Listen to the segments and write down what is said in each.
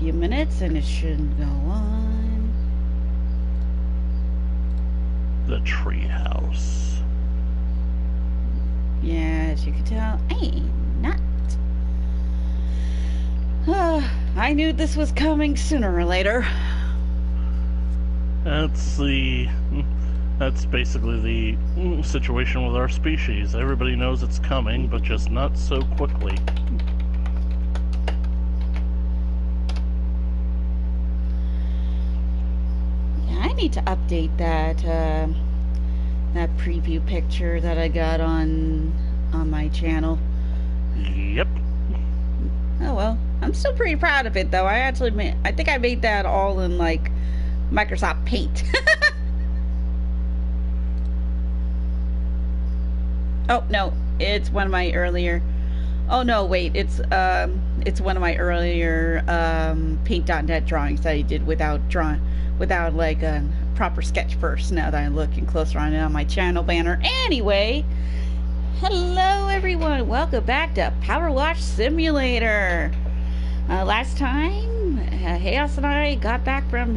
few minutes and it should go on. The Treehouse. Yeah, as you can tell, I ain't not. I knew this was coming sooner or later. That's basically the situation with our species. Everybody knows it's coming, but just not so quickly. Yeah, I need to update that that preview picture that I got on my channel. Yep. Oh well, I'm still pretty proud of it though. I think I made that all in like Microsoft Paint. Oh no, it's one of my earlier. Oh no, wait, it's one of my earlier Paint.net drawings that I did without like a proper sketch first. Now that I'm looking closer on it on my channel banner. Anyway, hello everyone, welcome back to PowerWash Simulator. Last time, Chaos and I got back from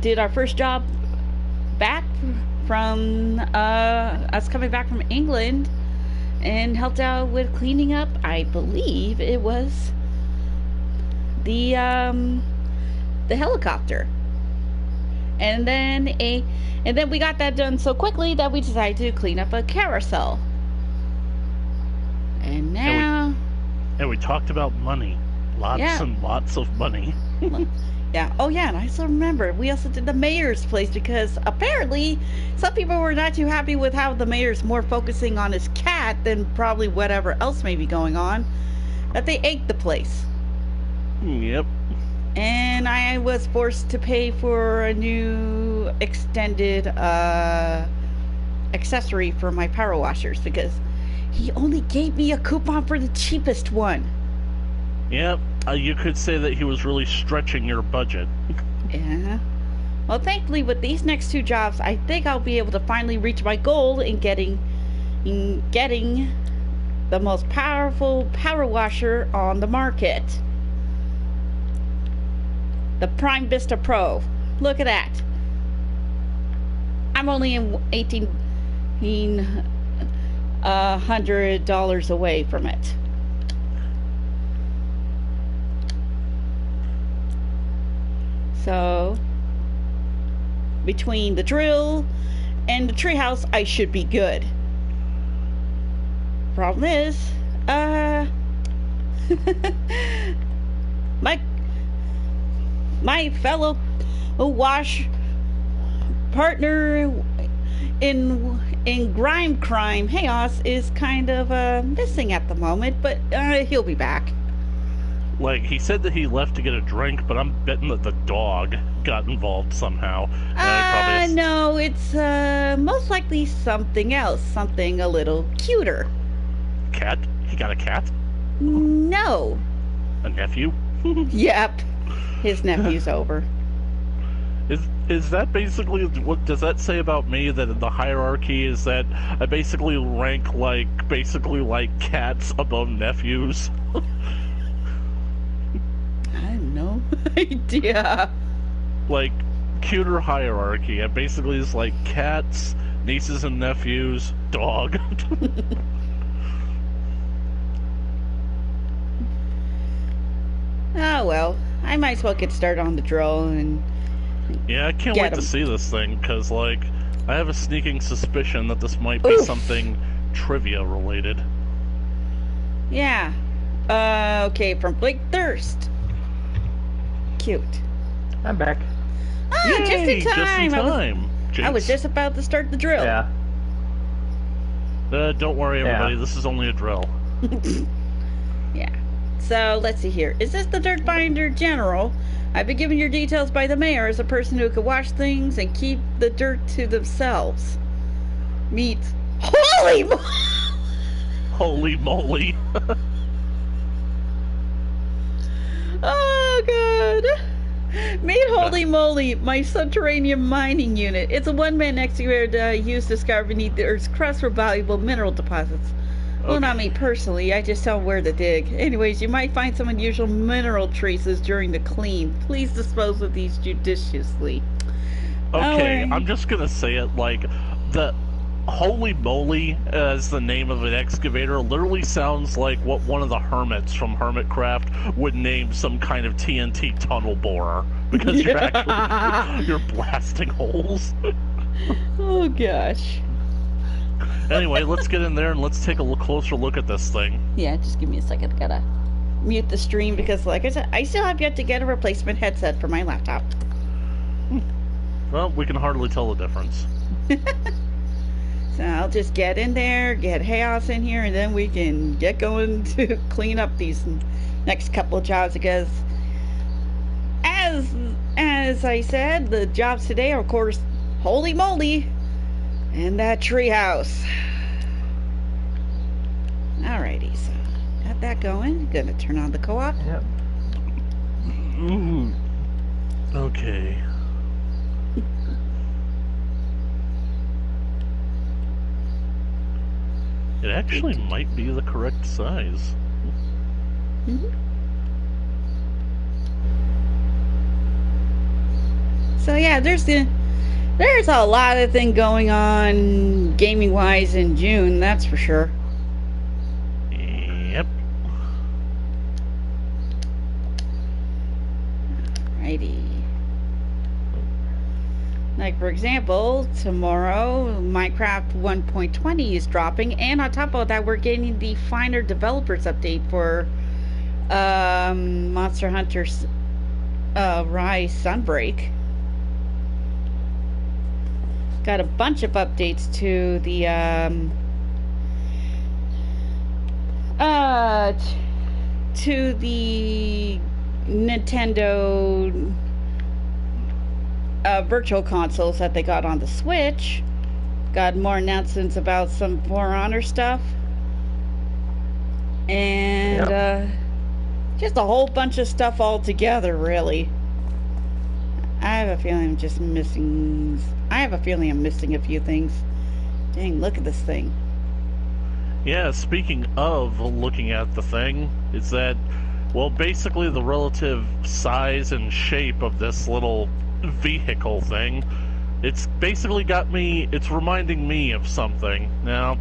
did our first job back from us coming back from England and helped out with cleaning up. I believe it was the helicopter, and then we got that done so quickly that we decided to clean up a carousel. And now, and we talked about money, lots and lots of money. Yeah. Oh, yeah. And I still remember we also did the mayor's place because apparently some people were not too happy with how the mayor's more focusing on his cat than probably whatever else may be going on. That they ate the place. Yep. And I was forced to pay for a new extended accessory for my power washers because he only gave me a coupon for the cheapest one. Yep. You could say that he was really stretching your budget. Yeah. Well, thankfully, with these next two jobs, I think I'll be able to finally reach my goal in getting the most powerful power washer on the market. The Prime Vista Pro. Look at that. I'm only in $1,800 away from it. So, between the drill and the treehouse, I should be good. Problem is, my fellow wash partner in grime crime, Chaos, is kind of missing at the moment, but he'll be back. Like, he said that he left to get a drink, but I'm betting that the dog got involved somehow. No, it's most likely something else. Something a little cuter. Cat? He got a cat? No. A nephew? Yep. His nephew's over. Is that basically, what does that say about me, that in the hierarchy is that I basically rank like cats above nephews? I have no idea. Like, cuter hierarchy. And basically it's like cats, nieces and nephews, dog. Oh well, I might as well get started on the drill and yeah, I can't wait to see this thing, because, like, I have a sneaking suspicion that this might be something trivia related. Yeah. Okay, from Blake Thirst. Cute. I'm back. Ah, Yay, just in time. I was Jinx. just about to start the drill. Yeah. Don't worry, everybody. This is only a drill. Yeah. So, let's see here. Is this the Dirt Binder General? I've been given your details by the mayor as a person who can wash things and keep the dirt to themselves. Meet... Holy mo- Holy moly. Oh, God. Meet Holy Moly, my subterranean mining unit. It's a one-man excavator that I use to scour beneath the Earth's crust for valuable mineral deposits. Well, not me personally. I just tell where to dig. Anyways, you might find some unusual mineral traces during the clean. Please dispose of these judiciously. Okay, Alright. I'm just gonna say it like the Holy Moly as the name of an excavator literally sounds like what one of the hermits from Hermitcraft would name some kind of TNT tunnel borer because you're actually you're blasting holes. Oh gosh. Anyway, let's get in there and let's take a closer look at this thing. Yeah, just give me a second. I gotta mute the stream because, like I said, I still have yet to get a replacement headset for my laptop. Well, we can hardly tell the difference. So I'll just get in there, get Chaos in here, and then we can get going to clean up these next couple of jobs because as I said, the jobs today are, of course, holy moly, and that treehouse. Alrighty, so got that going. Gonna turn on the co-op. Yep. Ooh. Okay. It actually might be the correct size. So yeah, there's a lot of thing going on gaming wise in June, that's for sure. Yep. Righty. Like, for example, tomorrow Minecraft 1.20 is dropping, and on top of that, we're getting the finer developers update for Monster Hunter's Rise Sunbreak. Got a bunch of updates to the to the Nintendo virtual consoles that they got on the Switch. Got more announcements about some For Honor stuff. And just a whole bunch of stuff all together, really. I have a feeling I'm missing a few things. Dang, look at this thing. Yeah, speaking of looking at the thing, is that, well, basically the relative size and shape of this little vehicle thing, it's basically it's reminding me of something. Now,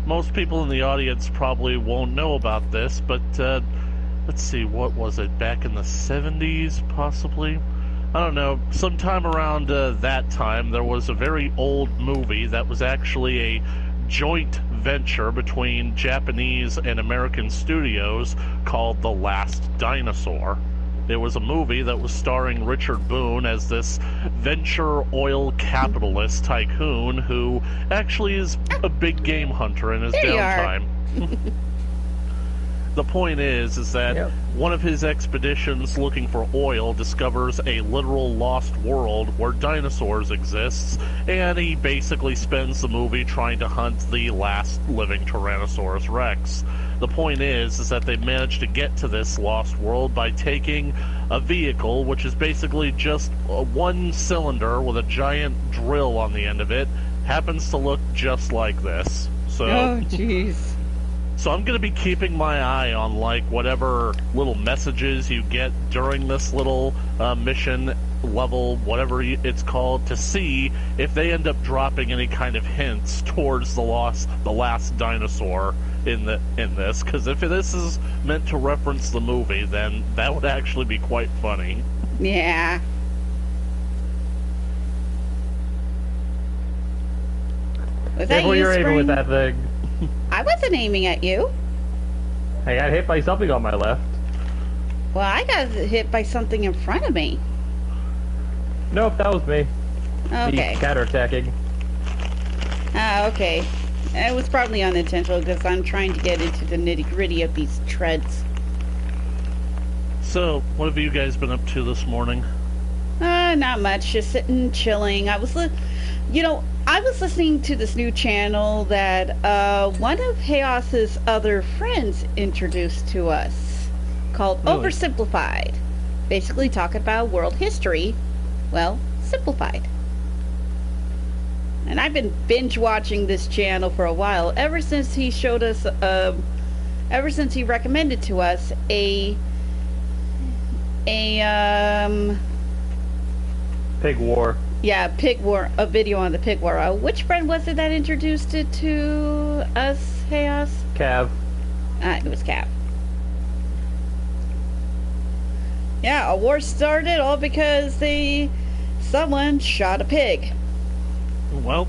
most people in the audience probably won't know about this, but let's see, what was it, back in the 70s, possibly? I don't know, sometime around that time, there was a very old movie that was actually a joint venture between Japanese and American studios called The Last Dinosaur. It was a movie that was starring Richard Boone as this venture oil capitalist tycoon who actually is a big game hunter in his downtime. The point is that one of his expeditions looking for oil discovers a literal lost world where dinosaurs exist, and he basically spends the movie trying to hunt the last living Tyrannosaurus Rex. The point is that they managed to get to this lost world by taking a vehicle, which is basically just one cylinder with a giant drill on the end of it, happens to look just like this. So, oh, jeez. So I'm going to be keeping my eye on, like, whatever little messages you get during this little mission level, whatever it's called, to see if they end up dropping any kind of hints towards the last dinosaur in this. Because if this is meant to reference the movie, then that would actually be quite funny. Yeah. Was that Careful you, you're aiming Spring? with that thing. I wasn't aiming at you. I got hit by something on my left. Well, I got hit by something in front of me. Nope, that was me. Okay. The counterattacking. Ah, okay. It was probably unintentional because I'm trying to get into the nitty-gritty of these treads. So, what have you guys been up to this morning? Not much. Just sitting, chilling. I was listening to this new channel that one of Chaos's other friends introduced to us, called Really? Oversimplified. Basically talking about world history, well, simplified. And I've been binge watching this channel for a while, ever since he showed us, ever since he recommended to us a Pig War. yeah, pig war, a video on the pig war. Which friend was it that introduced it to us, Chaos? Cav. It was Cap. Yeah, a war started all because someone shot a pig. Well,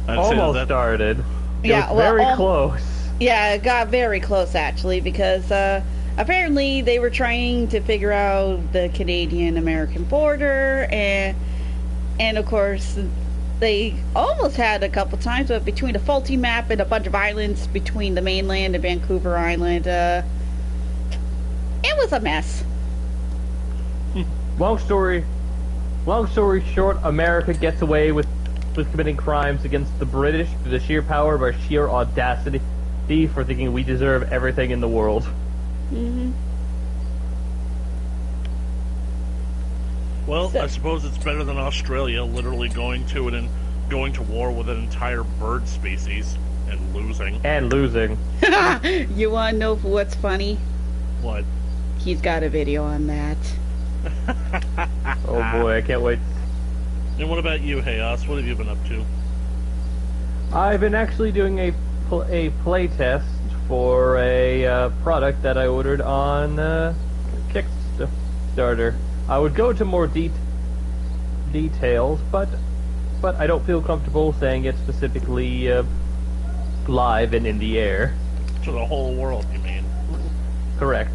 I'd say Almost that started. It Yeah, was well, very close. Yeah, it got very close actually because apparently they were trying to figure out the Canadian-American border and of course they almost had a couple times, but between a faulty map and a bunch of islands between the mainland and Vancouver Island, it was a mess. Long story short, America gets away with committing crimes against the British through the sheer power of our sheer audacity for thinking we deserve everything in the world. Mm-hmm. Well, I suppose it's better than Australia literally going to war with an entire bird species and losing. And losing. You want to know what's funny? What? He's got a video on that. Oh boy, I can't wait. And what about you, Chaos? What have you been up to? I've been actually doing a play test for a product that I ordered on Kickstarter. I would go into more details, but I don't feel comfortable saying it specifically live and in the air. To the whole world, you mean? Correct.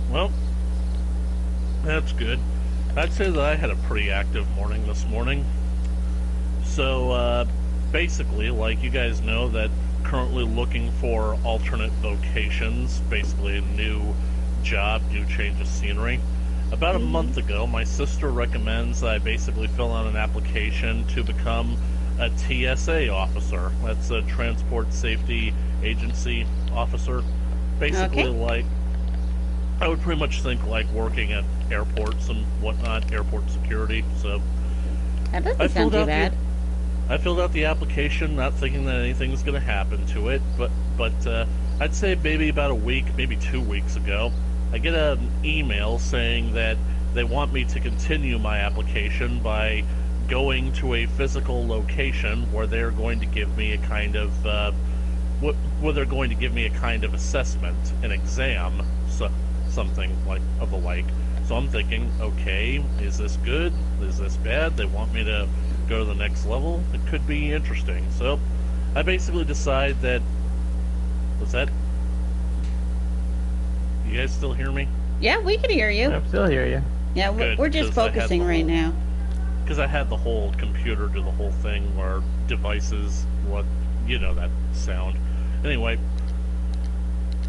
Well, that's good. I'd say that I had a pretty active morning this morning. So, basically, like you guys know, that currently looking for alternate vocations, basically a new job, new change of scenery. About a month ago, my sister recommends that I basically fill out an application to become a TSA officer. That's a Transport Safety Agency officer. Basically, like, I would pretty much think like working at airports and whatnot, airport security. So That doesn't sound too bad. I filled out the application, not thinking that anything's going to happen to it, but I'd say maybe about a week, maybe 2 weeks ago, I get an email saying that they want me to continue my application by going to a physical location where they're going to give me a kind of assessment, an exam, so something like of the like. So I'm thinking, okay, is this good? Is this bad? They want me to go to the next level? It could be interesting. So I basically decide that. What's that? You guys still hear me? Yeah, we can hear you. I'm still here, yeah. Yeah, Good, we're just because I had focusing the right whole- now. Because I had the whole computer do the whole thing where devices, that sound. Anyway,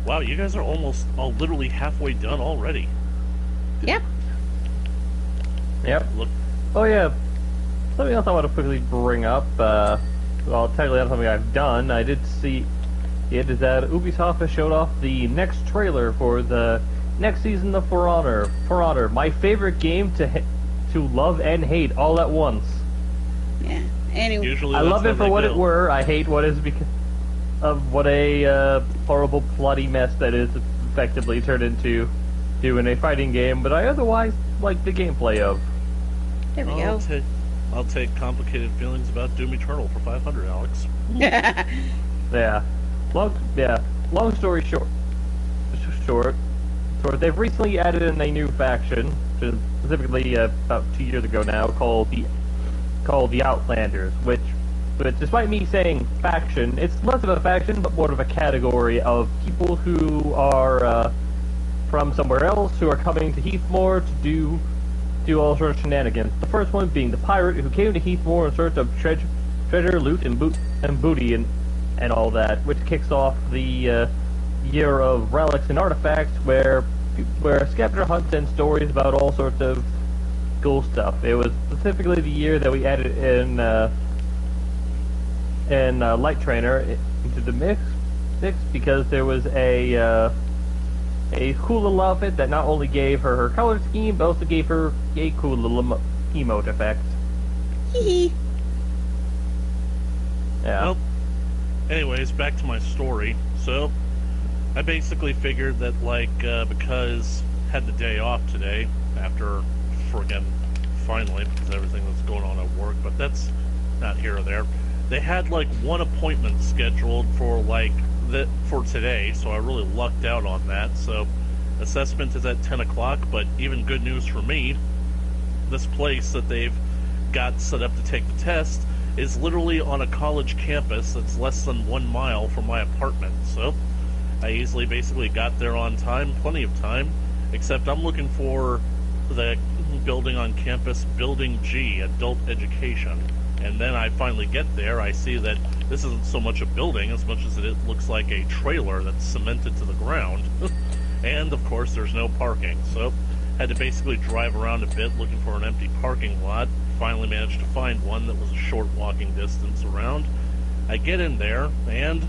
wow, you guys are almost literally halfway done already. Yep. Yep. Look, Oh yeah. Something else I want to quickly bring up. Well, technically not something I've done. I did see it is that Ubisoft has showed off the next trailer for the next season of For Honor. For Honor, my favorite game to love and hate all at once. Yeah. Anyway, usually I that's love how it for they what go. it were. I hate what is because of what a horrible plotty mess that is effectively turned into doing a fighting game. But I otherwise like the gameplay of. there we I'll go. I'll take complicated feelings about Doom Eternal for 500, Alex. Yeah. Long story short, they've recently added in a new faction, specifically about 2 years ago now, called the Outlanders, which despite me saying faction, it's less of a faction, but more of a category of people who are from somewhere else who are coming to Heathmoor to do all sorts of shenanigans. The first one being the pirate who came to Heathmoor in search of treasure, loot, and booty, and all that, which kicks off the year of relics and artifacts, where scavenger hunts and stories about all sorts of cool stuff. It was specifically the year that we added in Light Trainer into the mix because there was a cool little outfit that not only gave her color scheme, but also gave her a cool little emote effect. Hee Yeah. Well, anyways, back to my story. So, I basically figured that, like, because I had the day off today, after friggin' finally, because everything that's going on at work, but that's not here or there. They had, like, one appointment scheduled for, like, for today, so I really lucked out on that. So, assessment is at 10 o'clock, but even good news for me, this place that they've got set up to take the test is literally on a college campus that's less than 1 mile from my apartment. So, I easily basically got there on time, plenty of time, except I'm looking for the building on campus, Building G, Adult Education. And then I finally get there, I see that this isn't so much a building as much as it looks like a trailer that's cemented to the ground. And, of course, there's no parking. So, had to basically drive around a bit looking for an empty parking lot. Finally managed to find one that was a short walking distance around. I get in there, and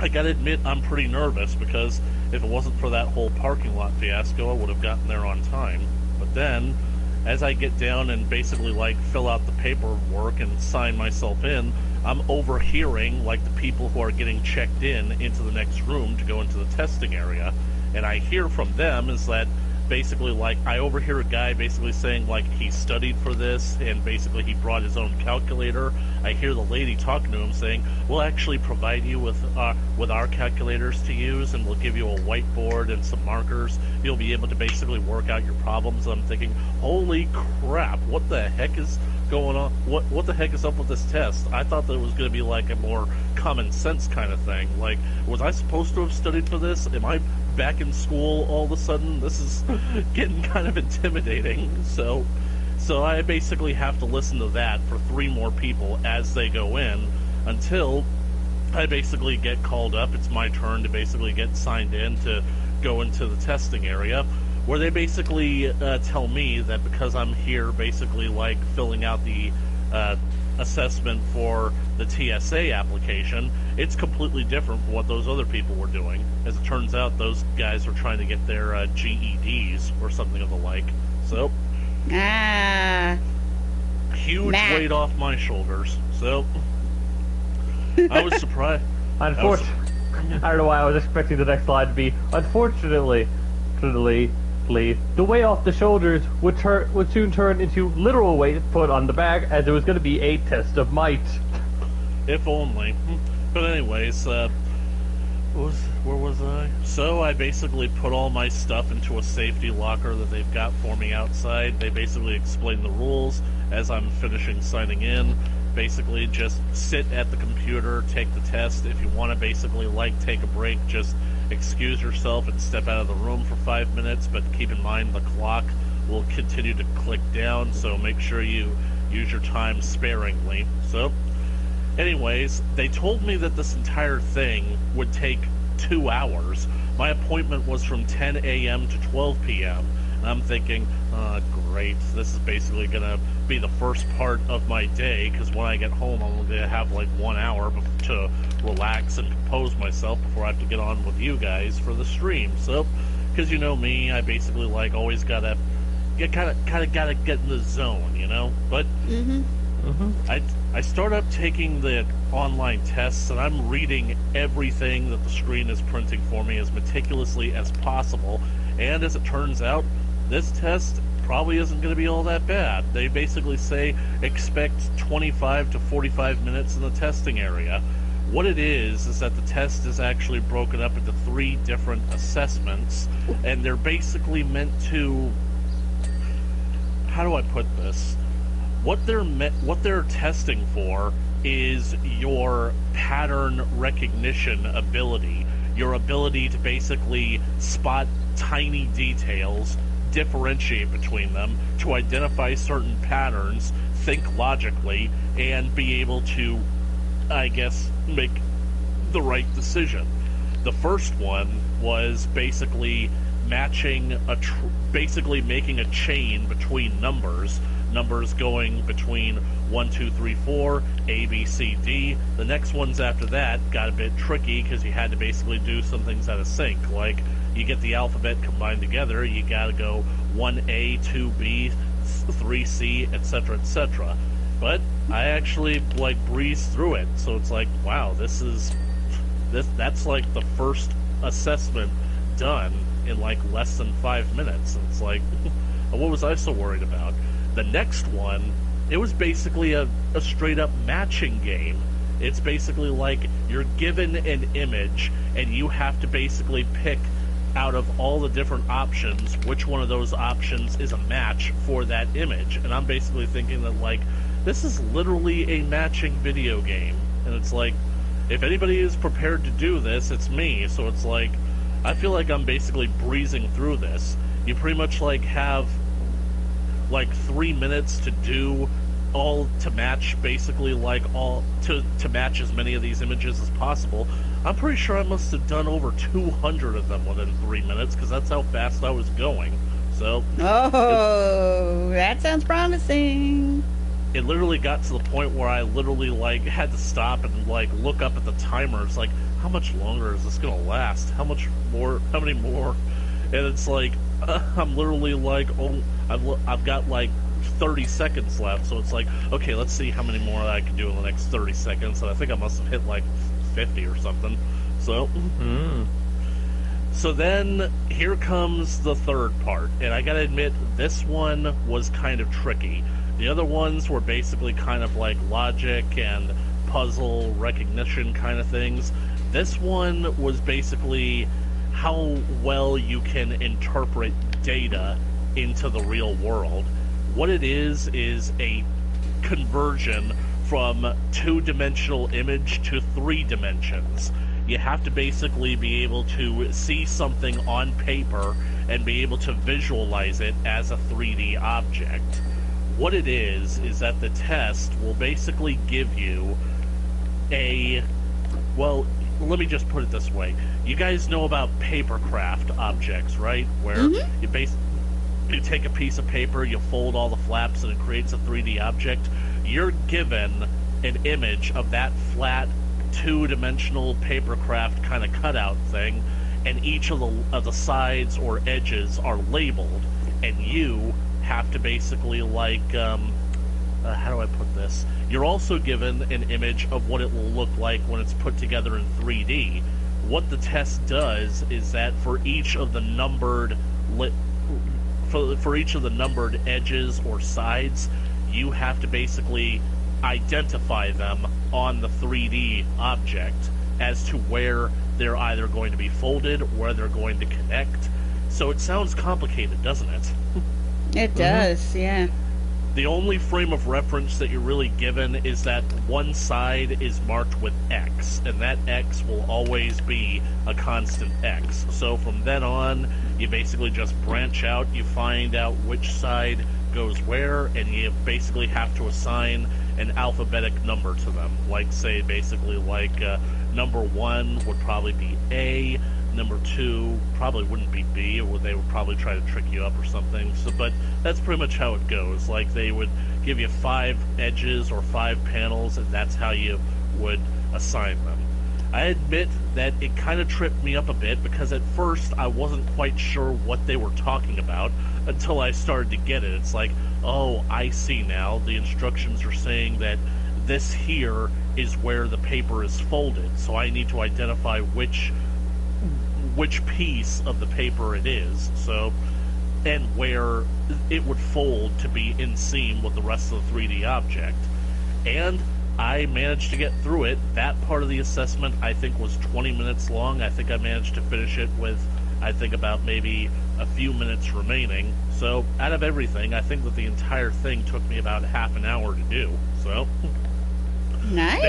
I gotta admit I'm pretty nervous, because if it wasn't for that whole parking lot fiasco, I would have gotten there on time. But then, as I get down and basically, like, fill out the paperwork and sign myself in, I'm overhearing, like, the people who are getting checked in into the next room to go into the testing area. And I hear from them is that basically, like, I overhear a guy basically saying, like, he studied for this, and basically he brought his own calculator. I hear the lady talking to him saying, we'll actually provide you with our calculators to use, and we'll give you a whiteboard and some markers. You'll be able to basically work out your problems. I'm thinking, holy crap, what the heck is going on? What the heck is up with this test? I thought that it was going to be like a more common sense kind of thing. Like, was I supposed to have studied for this? Am I back in school all of a sudden? This is getting kind of intimidating. So I basically have to listen to that for 3 more people as they go in until I basically get called up. It's my turn to basically get signed in to go into the testing area, where they basically tell me that because I'm here basically, like, filling out the assessment for the TSA application, it's completely different from what those other people were doing. As it turns out, those guys were trying to get their GEDs or something of the like. So, huge weight off my shoulders. So, I was surprised. Unfortunately, I don't know why I was expecting the next slide to be, unfortunately, the weight off the shoulders would soon turn into literal weight put on the back, as it was going to be a test of might. If only. But anyways, where was I? So I basically put all my stuff into a safety locker that they've got for me outside. They basically explain the rules as I'm finishing signing in. Basically, just sit at the computer, take the test. If you want to basically, like, take a break, just excuse yourself and step out of the room for 5 minutes, but keep in mind the clock will continue to click down, so make sure you use your time sparingly. So, anyways, they told me that this entire thing would take 2 hours. My appointment was from 10 a.m. to 12 p.m. And I'm thinking, great, this is basically going to be the first part of my day, because when I get home, I'm going to have like 1 hour to relax and compose myself before I have to get on with you guys for the stream. So, because you know me, I basically, like, always gotta gotta get in the zone, you know? But I start up taking the online tests, and I'm reading everything that the screen is printing for me as meticulously as possible. And as it turns out, this test probably isn't going to be all that bad. They basically say expect 25 to 45 minutes in the testing area. What it is that the test is actually broken up into 3 different assessments, and they're basically meant to... How do I put this? What they're testing for is your pattern recognition ability, your ability to basically spot tiny details, differentiate between them, to identify certain patterns, think logically, and be able to, I guess, make the right decision. The first one was basically matching basically making a chain between numbers going between 1, 2, 3, 4, A, B, C, D. The next ones after that got a bit tricky because you had to basically do some things out of sync. Like, you get the alphabet combined together, you gotta go 1A, 2B, 3C, etc., etc. but I actually like breezed through it. So it's like, wow, that's like the first assessment done in like less than 5 minutes. And it's like, what was I so worried about? The next one, it was basically a straight up matching game. It's basically like you're given an image and you have to basically pick out of all the different options which one of those options is a match for that image. And I'm basically thinking that like, this is literally a matching video game. And it's like, if anybody is prepared to do this, it's me. So it's like, I feel like I'm basically breezing through this. You pretty much like have like 3 minutes to do all to match basically like all to match as many of these images as possible. I'm pretty sure I must have done over 200 of them within 3 minutes because that's how fast I was going. So that sounds promising. It literally got to the point where I literally like had to stop and like look up at the timer. It's like, how much longer is this gonna last? How many more? And it's like I'm literally like, oh, I've got like 30 seconds left, so it's like, okay, let's see how many more I can do in the next 30 seconds. And I think I must have hit like 50 or something. So so then here comes the third part, and I gotta admit, this one was kind of tricky. The other ones were basically kind of like logic and puzzle recognition kind of things. This one was basically how well you can interpret data into the real world. What it is a conversion from two-dimensional image to 3 dimensions. You have to basically be able to see something on paper and be able to visualize it as a 3D object. What it is that the test will basically give you well, let me just put it this way. You guys know about papercraft objects, right? Where you take a piece of paper, you fold all the flaps, and it creates a 3D object. You're given an image of that flat, two-dimensional papercraft kind of cutout thing, and each of the sides or edges are labeled, and you have to basically like how do I put this? You're also given an image of what it will look like when it's put together in 3D. What the test does is that for each of the numbered for each of the numbered edges or sides, you have to basically identify them on the 3D object as to where they're either going to be folded or where they're going to connect. So it sounds complicated, doesn't it? It does, yeah. The only frame of reference that you're really given is that one side is marked with X, and that X will always be a constant X. So from then on, you basically just branch out, you find out which side goes where, and you basically have to assign an alphabetic number to them. Like, say, basically, like, number 1 would probably be A, number 2 probably wouldn't be B, or they would probably try to trick you up or something. So, but that's pretty much how it goes. Like, they would give you 5 edges or 5 panels, and that's how you would assign them. I admit that it kind of tripped me up a bit, because at first I wasn't quite sure what they were talking about until I started to get it. It's like, oh, I see now. The instructions are saying that this here is where the paper is folded, so I need to identify which piece of the paper it is, so, and where it would fold to be in seam with the rest of the 3D object. And I managed to get through it. That part of the assessment, I think, was 20 minutes long. I think I managed to finish it with, I think, about maybe a few minutes remaining. So, out of everything, I think that the entire thing took me about half an hour to do. So, nice.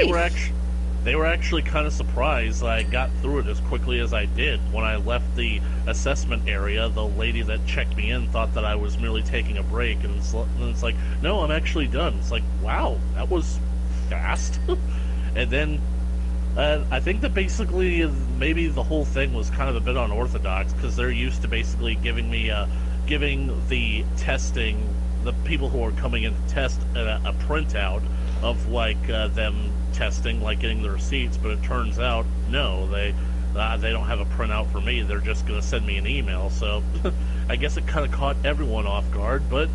They were actually kind of surprised that I got through it as quickly as I did. When I left the assessment area, the lady that checked me in thought that I was merely taking a break, and it's like, no, I'm actually done. It's like, wow, that was fast. And then I think that basically maybe the whole thing was kind of a bit unorthodox, because they're used to basically giving the testing, the people who are coming in to test, a printout of like them testing, like getting the receipts. But it turns out, no, they don't have a printout for me. They're just going to send me an email. So I guess it kind of caught everyone off guard, but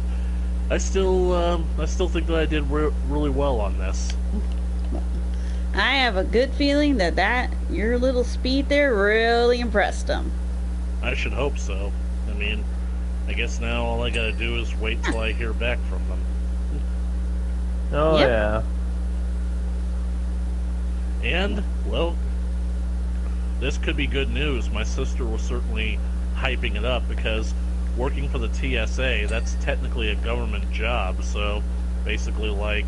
I still think that I did really well on this. I have a good feeling that your little speed there really impressed them. I should hope so. I mean, I guess now all I gotta do is wait till I hear back from them. Oh, Yep. yeah. And, well, this could be good news. My sister was certainly hyping it up because working for the TSA, that's technically a government job, so basically, like,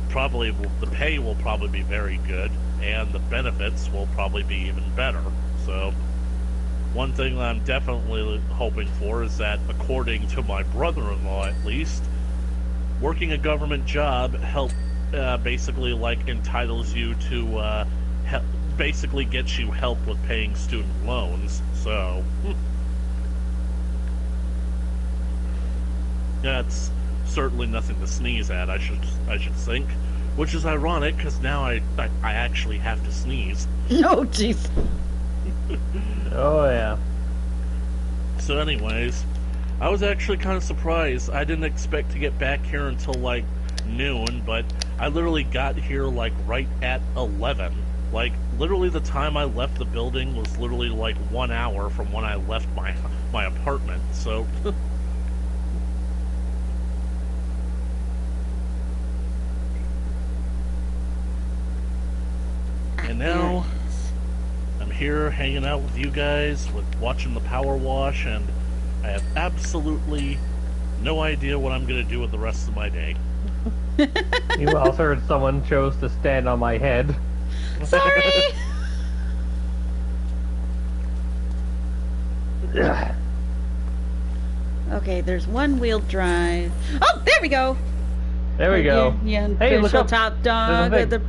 probably the pay will probably be very good, and the benefits will probably be even better. So, one thing that I'm definitely hoping for is that, according to my brother-in-law at least, working a government job basically like entitles you to basically gets you help with paying student loans. So that's certainly nothing to sneeze at. I should think, which is ironic because now I actually have to sneeze. Oh, jeez. Oh, yeah. So, anyways, I was actually kind of surprised. I didn't expect to get back here until like noon, but I literally got here like right at 11. Like, literally the time I left the building was literally like 1 hour from when I left my apartment, so... And now, I'm here hanging out with you guys, watching the PowerWash, and I have absolutely no idea what I'm going to do with the rest of my day. You also heard someone chose to stand on my head. Sorry! Okay, there's one-wheel drive. Oh, there we go! There we go. Yeah, Hey, look official up. top dog There's a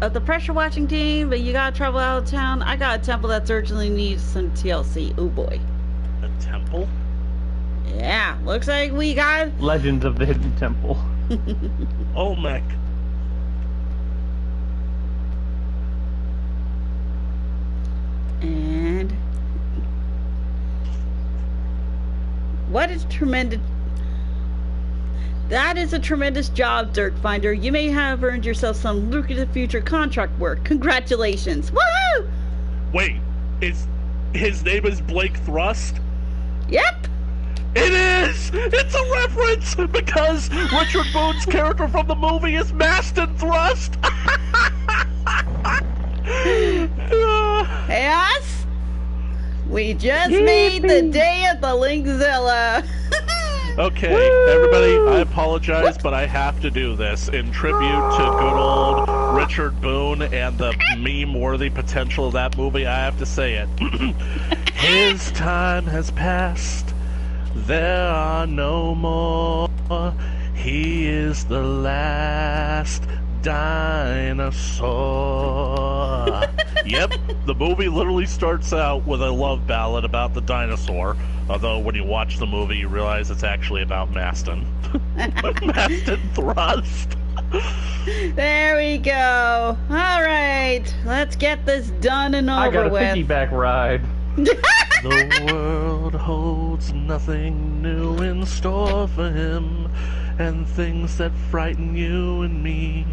of the pressure watching team, but you gotta travel out of town. I got a temple that urgently needs some TLC. Oh boy. A temple? Yeah, looks like we got... Legends of the Hidden Temple. Olmec. And... What is tremendous... That is a tremendous job, Dirt Finder. You may have earned yourself some lucrative future contract work. Congratulations. Woohoo! Wait, his name is Blake Thrust? Yep! It is! It's a reference! Because Richard Boone's character from the movie is Maston Thrust! Yes! We just made the day of the Linkzilla! Okay, everybody, I apologize, but I have to do this. In tribute to good old Richard Boone and the meme-worthy potential of that movie, I have to say it. His time has passed. There are no more. He is the last dinosaur. Yep, the movie literally starts out with a love ballad about the dinosaur. Although when you watch the movie, you realize it's actually about Maston. Maston Thrust. There we go. Alright, let's get this done and I got over a with. piggyback ride. The world holds nothing new in store for him, and things that frighten you and me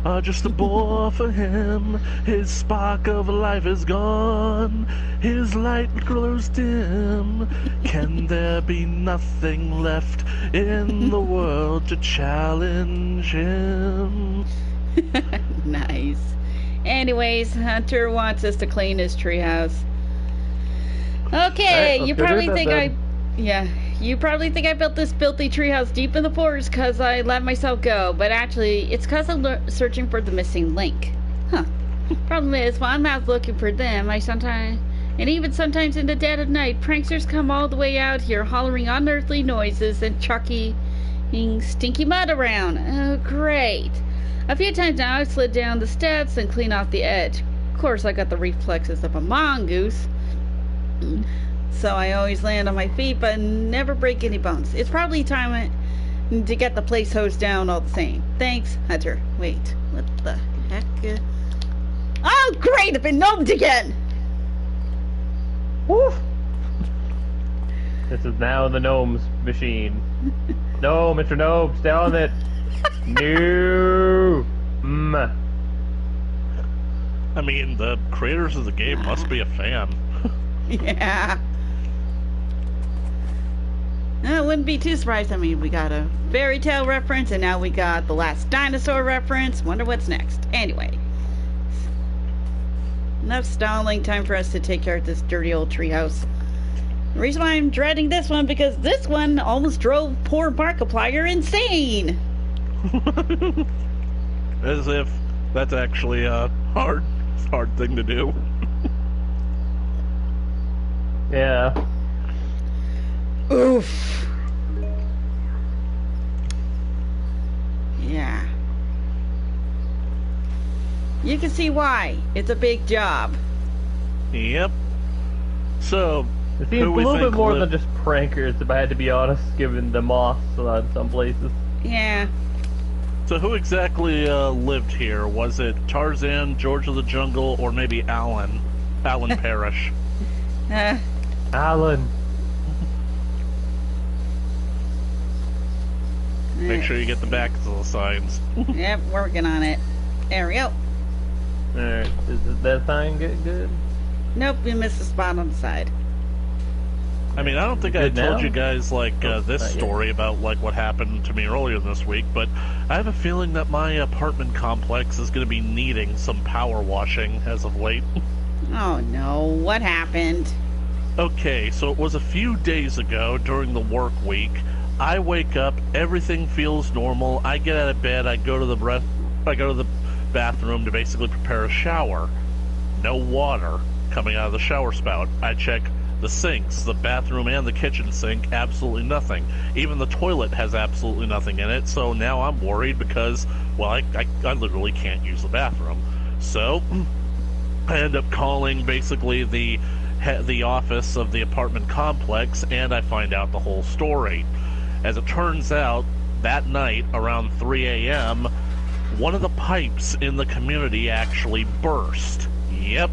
are just a bore for him. His spark of life is gone, his light grows dim. Can there be nothing left in the world to challenge him? Nice. Anyways, Hunter wants us to clean his treehouse. Okay, Alright, you let's go probably do that think then. you probably think I built this filthy treehouse deep in the forest because I let myself go, but actually, it's because I'm searching for the missing link. Huh. Problem is, while I'm out looking for them, even sometimes in the dead of night, pranksters come all the way out here hollering unearthly noises and chucking stinky mud around. Oh, great. A few times now I've slid down the steps and cleaned off the edge. Of course, I got the reflexes of a mongoose, so I always land on my feet but never break any bones. It's probably time to get the place hosed down all the same. Thanks, Hunter. Wait, what the heck? Oh, great! I've been gnomed again! Woof. This is now the gnome's machine. No, Mr. Gnome, stay on it. No. I mean, the creators of the game must be a fan. Yeah. I wouldn't be too surprised. I mean, we got a fairy tale reference, and now we got the last dinosaur reference. Wonder what's next. Anyway. Enough stalling. Time for us to take care of this dirty old treehouse. The reason why I'm dreading this one, because this one almost drove poor Markiplier insane. As if that's actually a hard thing to do. Yeah. Oof. Yeah. You can see why. It's a big job. Yep. So, It seems a little bit more than just prankers, if I had to be honest, given the moss on some places. Yeah. So who exactly lived here? Was it Tarzan, George of the Jungle, or maybe Alan Parrish? Alan. Make sure you get the backs of the signs. Yep, working on it. There we go. Alright, is that sign get good? Nope, we missed a spot on the side. I mean, I don't think I Good told now? you guys, like, this not yet. story about, like, what happened to me earlier this week, but I have a feeling that my apartment complex is going to be needing some power washing as of late. Oh no, what happened? Okay, so it was a few days ago during the work week. I wake up, everything feels normal. I get out of bed, I go to the bathroom to basically prepare a shower. No water coming out of the shower spout. I check the sinks, the bathroom and the kitchen sink, absolutely nothing. Even the toilet has absolutely nothing in it, so now I'm worried because, well, I literally can't use the bathroom. So, I end up calling basically the office of the apartment complex, and I find out the whole story. As it turns out, that night, around 3 a.m., one of the pipes in the community actually burst. Yep.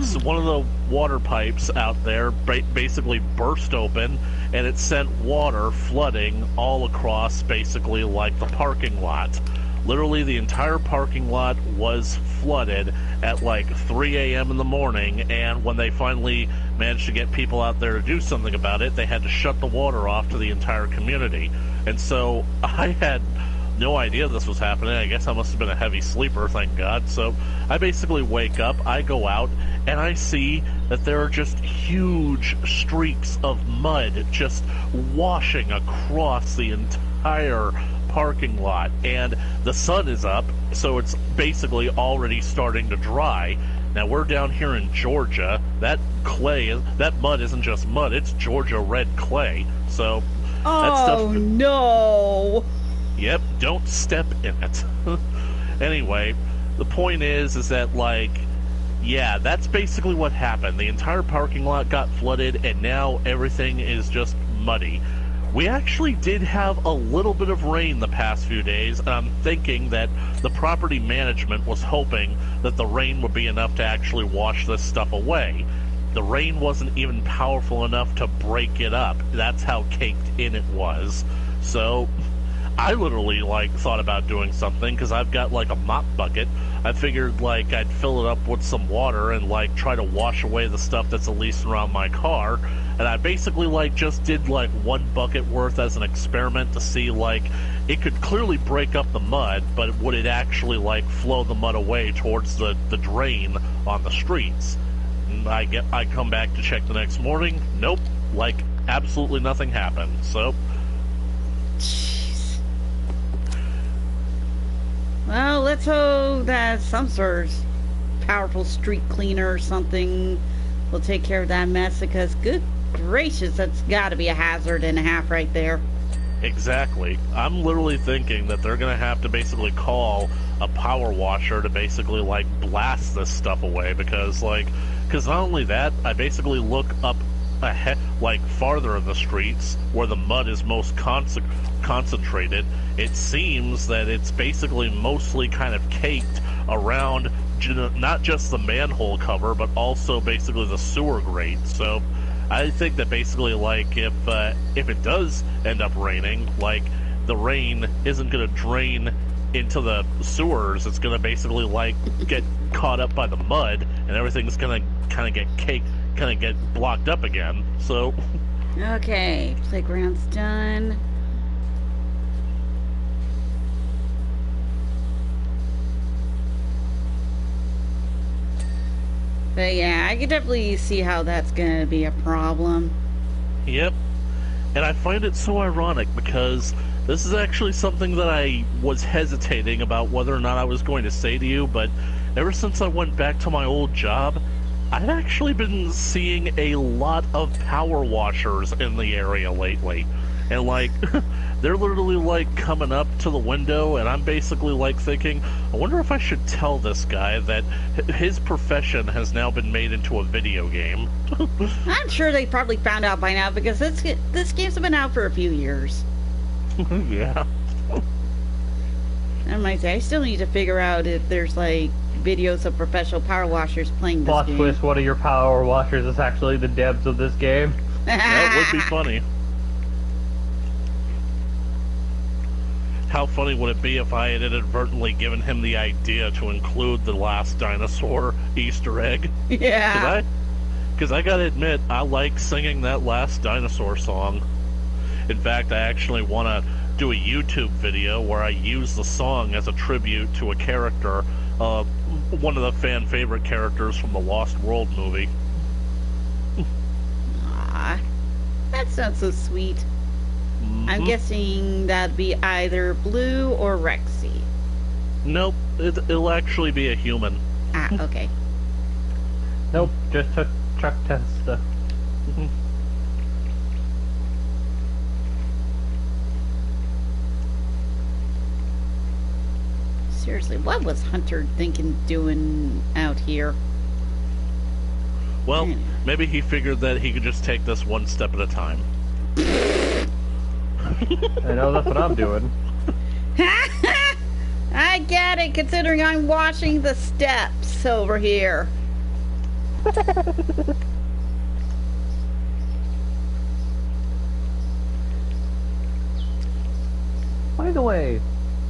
So one of the water pipes out there basically burst open, and it sent water flooding all across basically like the parking lot. Literally the entire parking lot was flooded at like 3 a.m. in the morning, and when they finally managed to get people out there to do something about it, they had to shut the water off to the entire community. And so I had no idea this was happening. I guess I must have been a heavy sleeper, thank God. So I basically wake up, I go out, and I see that there are just huge streaks of mud just washing across the entire parking lot. And the sun is up, so it's basically already starting to dry. Now, we're down here in Georgia. That mud isn't just mud, it's Georgia red clay. So that stuff... Oh no! Yep, don't step in it. Anyway, the point is that, like, yeah, that's basically what happened. The entire parking lot got flooded, and now everything is just muddy. We actually did have a little bit of rain the past few days, and I'm thinking that the property management was hoping that the rain would be enough to actually wash this stuff away. The rain wasn't even powerful enough to break it up. That's how caked in it was. So I literally, like, thought about doing something, because I've got, like, a mop bucket. I figured, like, I'd fill it up with some water and, like, try to wash away the stuff that's at least around my car. And I basically, like, just did, like, one bucket worth as an experiment to see, like, it could clearly break up the mud, but would it actually, like, flow the mud away towards the drain on the streets? And I come back to check the next morning. Nope. Like, absolutely nothing happened. So... Well, let's hope that some sort of powerful street cleaner or something will take care of that mess, because good gracious, that's got to be a hazard and a half right there. Exactly. I'm literally thinking that they're going to have to basically call a power washer to basically, like, blast this stuff away, because not only that, I basically look up ahead, like, farther in the streets where the mud is most concentrated. It seems that it's basically mostly kind of caked around not just the manhole cover, but also basically the sewer grate. So I think that basically, like, if it does end up raining, like, the rain isn't going to drain into the sewers. It's going to basically, like, get caught up by the mud, and everything's going to kind of get caked, kind of get blocked up again. So, Okay, playground's done. But yeah, I can definitely see how that's gonna be a problem. yep. And I find it so ironic because this is actually something that I was hesitating about whether or not I was going to say to you, but ever since I went back to my old job, I've actually been seeing a lot of power washers in the area lately. And, like, they're literally, like, coming up to the window, and I'm basically, like, thinking, I wonder if I should tell this guy that his profession has now been made into a video game. I'm sure they probably found out by now because this game's been out for a few years. Yeah. I might say I still need to figure out if there's like videos of professional power washers playing this Plot game. twist, one of your power washers is actually the devs of this game. That would be funny. How funny would it be if I had inadvertently given him the idea to include the last dinosaur Easter egg? Yeah. Because I gotta admit, I like singing that last dinosaur song. In fact, I actually want to do a YouTube video where I use the song as a tribute to a character, one of the fan favorite characters from the Lost World movie. Aw, that sounds so sweet. I'm guessing that'd be either Blue or Rexy. Nope, it'll actually be a human. Ah, okay. Nope, just a truck tester. Seriously, what was Hunter thinking doing out here? Well, maybe he figured that he could just take this one step at a time. I know, that's what I'm doing. I get it, considering I'm washing the steps over here. By the way,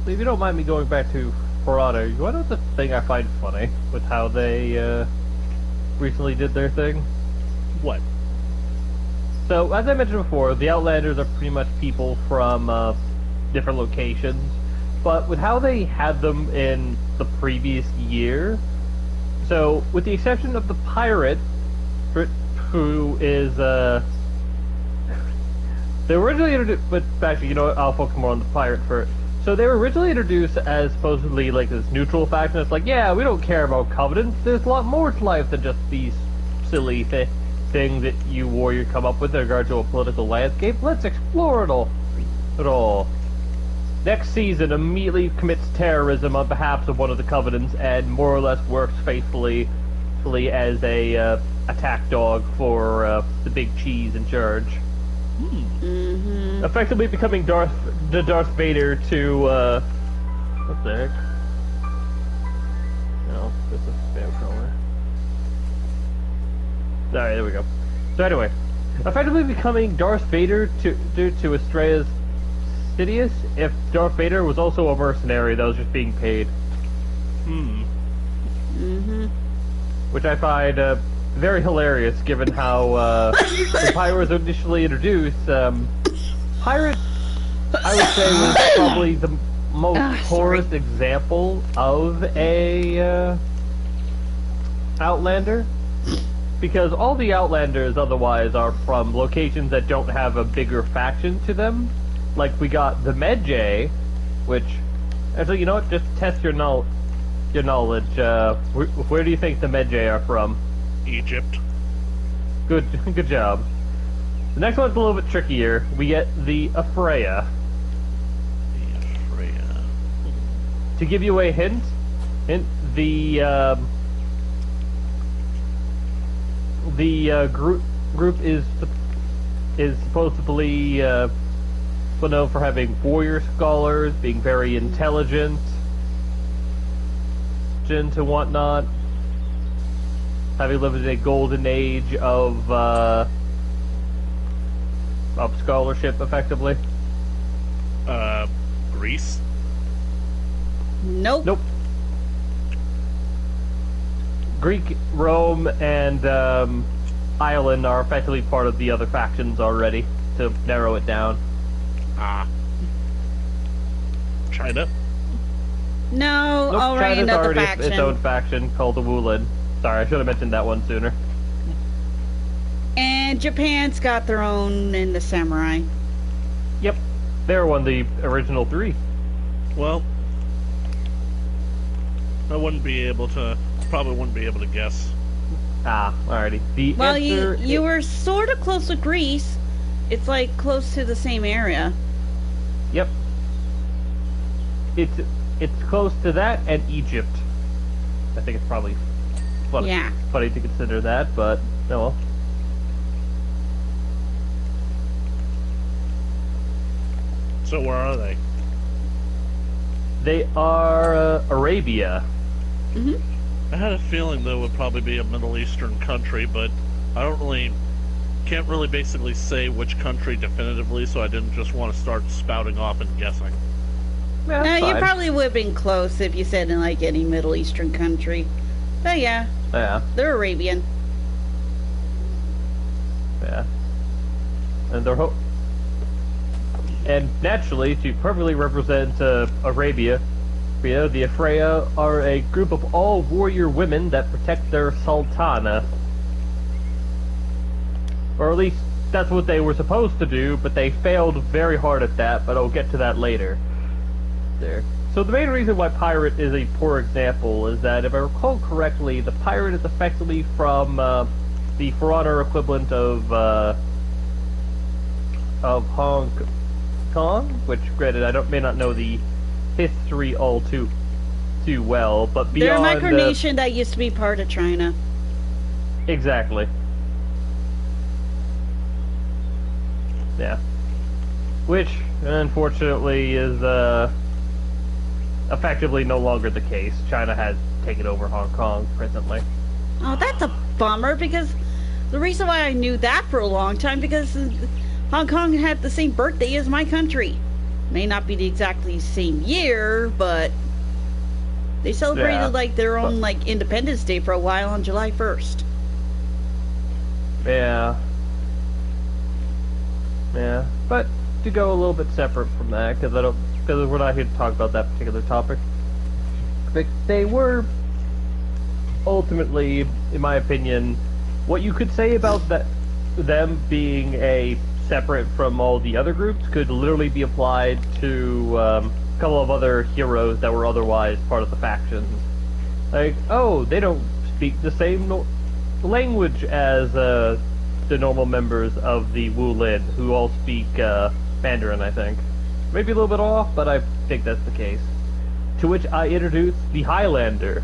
if you don't mind me going back to Parada, you want to know the thing I find funny with how they recently did their thing? What? So, as I mentioned before, the Outlanders are pretty much people from different locations, but with how they had them in the previous year, so with the exception of the pirate, who is they were originally introduced, but actually, you know what, I'll focus more on the pirate first. So they were originally introduced as supposedly like this neutral faction. It's like, yeah, we don't care about covenants. There's a lot more to life than just these silly things that you warrior come up with in regard to a political landscape. Let's explore it all. Next season immediately commits terrorism on behalf of one of the covenants and more or less works faithfully as a attack dog for the big cheese in charge. Mm-hmm. Effectively becoming Darth Vader to what the heck? No, this is spam crawler. Alright, there we go. So anyway, effectively becoming Darth Vader to Estrella's Sidious if Darth Vader was also a mercenary that was just being paid. Which I find very hilarious given how when Pirate was initially introduced, Pirate, I would say, was probably the most poorest example of a Outlander. Because all the Outlanders otherwise are from locations that don't have a bigger faction to them. Like, we got the Medjay, which... Actually, you know what? Just test your knowledge. Where do you think the Medjay are from? Egypt. Good job. The next one's a little bit trickier. We get the Afreya. To give you a hint, the group is supposedly well known for having warrior scholars, being very intelligent, and whatnot. Having lived in a golden age of of scholarship, effectively? Greece? Nope. Nope. Greek, Rome, and Ireland are effectively part of the other factions already, to narrow it down. Ah. China? No, Nope, already China's another already faction. its own faction called the Wulin. Sorry, I should have mentioned that one sooner. And Japan's got their own in the samurai. Yep, they're one of the original three. Well, I wouldn't be able to... Probably wouldn't be able to guess. Ah, alrighty. The Well, answer you were sort of close to Greece. It's like close to the same area. Yep. It's close to that and Egypt. I think it's probably funny to consider that, but oh well. So where are they? They are Arabia. Hmm. I had a feeling that it would probably be a Middle Eastern country, but I can't really basically say which country definitively, so I didn't just want to start spouting off and guessing. Yeah, No, that's you fine. probably would have been close if you said in like any Middle Eastern country. But yeah, Yeah, they're Arabian. yeah. And and naturally, to perfectly represent Arabia, the Afreya are a group of all warrior women that protect their sultana. Or at least that's what they were supposed to do, but they failed very hard at that, but I'll get to that later. There. So the main reason why pirate is a poor example is that, if I recall correctly, the pirate is effectively from the For Honor equivalent of Hong Kong, which, granted, I may not know the history all too well, but They're a beyond micronation that used to be part of China. exactly. Yeah. Which, unfortunately, is effectively no longer the case. China has taken over Hong Kong presently. Oh, that's a bummer, because the reason why I knew that for a long time, because Hong Kong had the same birthday as my country. May not be the exactly same year, but they celebrated like their own like Independence Day for a while on July 1st. Yeah. Yeah. But to go a little bit separate from that, because we're not here to talk about that particular topic. But they were ultimately, in my opinion, what you could say about them being a separate from all the other groups could literally be applied to a couple of other heroes that were otherwise part of the factions. Like, oh, they don't speak the same language as the normal members of the Wulin, who all speak Mandarin, I think. Maybe a little bit off, but I think that's the case. To which I introduce the Highlander,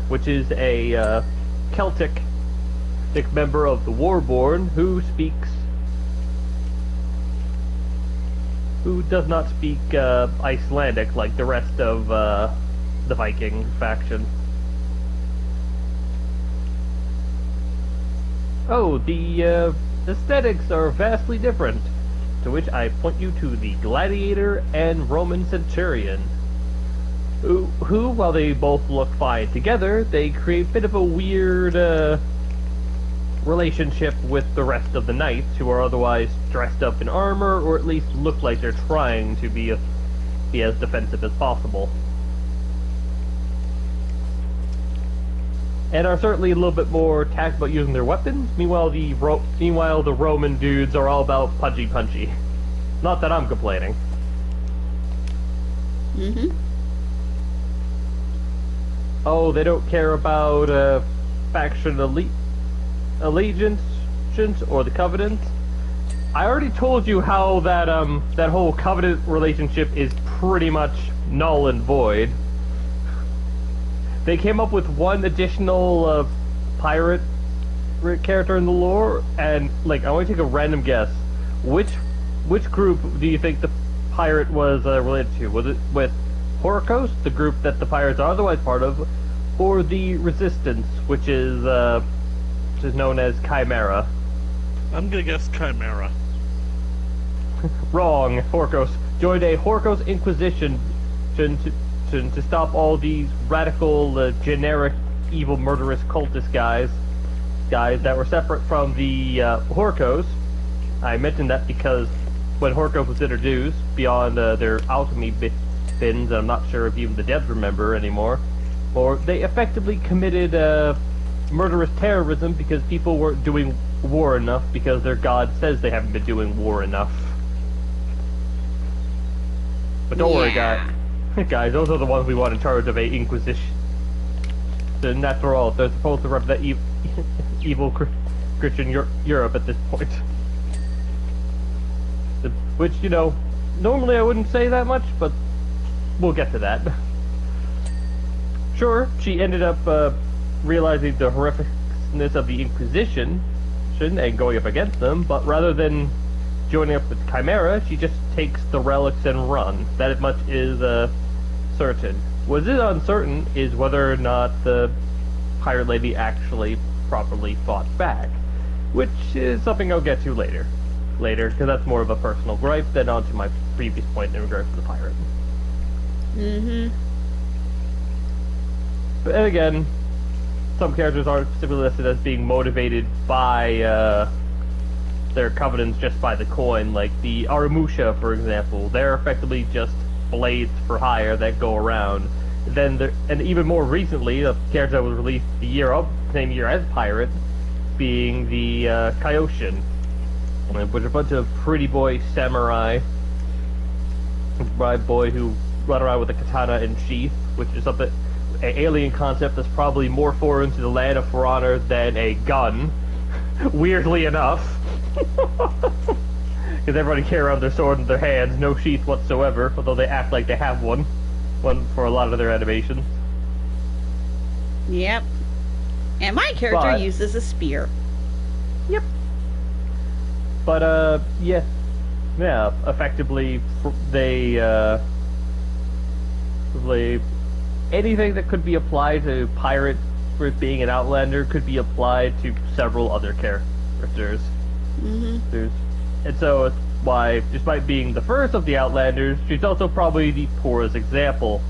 which is a Celtic member of the Warborn who does not speak Icelandic like the rest of the Viking faction. Oh, the aesthetics are vastly different. To which I point you to the Gladiator and Roman Centurion, who, while they both look fine together, they create a bit of a weird relationship with the rest of the knights, who are otherwise dressed up in armor, or at least look like they're trying to be as defensive as possible. And are certainly a little bit more tact about using their weapons. Meanwhile, the Roman dudes are all about punchy. Not that I'm complaining. Mm-hmm. Oh, they don't care about faction allegiance or the covenant. I already told you how that whole covenant relationship is pretty much null and void. They came up with one additional pirate character in the lore, and like, I want to take a random guess. Which group do you think the pirate was related to? Was it with Horikos, the group that the pirates are otherwise part of, or the Resistance, which is known as Chimera? I'm gonna guess Chimera. Wrong. Horkos joined a Horkos Inquisition to stop all these radical, generic, evil, murderous cultist guys that were separate from the Horkos. I mentioned that because when Horkos was introduced, beyond their alchemy bins, I'm not sure if even the devs remember anymore, or they effectively committed murderous terrorism because people weren't doing war enough because their god says they haven't been doing war enough. But don't worry, guys, those are the ones we want in charge of a Inquisition. And after all, they're supposed to represent evil Christian Europe at this point. Which, you know, normally I wouldn't say that much, but we'll get to that. Sure, she ended up realizing the horrificness of the Inquisition and going up against them, but rather than joining up with Chimera, she just takes the relics and runs. That much is certain. What is uncertain is whether or not the Pirate Lady actually properly fought back, which is something I'll get to later, because that's more of a personal gripe than onto my previous point in regards to the pirate. But again, some characters aren't specifically listed as being motivated by their covenants just by the coin, like the Aramusha, for example. They're effectively just blades for hire that go around. Then, and even more recently, a character that was released the same year as Pirate, being the Kaioshin, which are a bunch of pretty boy samurai boy who run around with a katana in sheath, which is something, an alien concept that's probably more foreign to the land of For Honor than a gun, weirdly enough. Because everybody carry around their sword in their hands, no sheath whatsoever, although they act like they have one for a lot of their animations. Yep. And my character uses a spear. Yep. But, yeah, effectively, anything that could be applied to Pirate for being an Outlander could be applied to several other characters. And so it's why, despite being the first of the Outlanders, she's also probably the poorest example.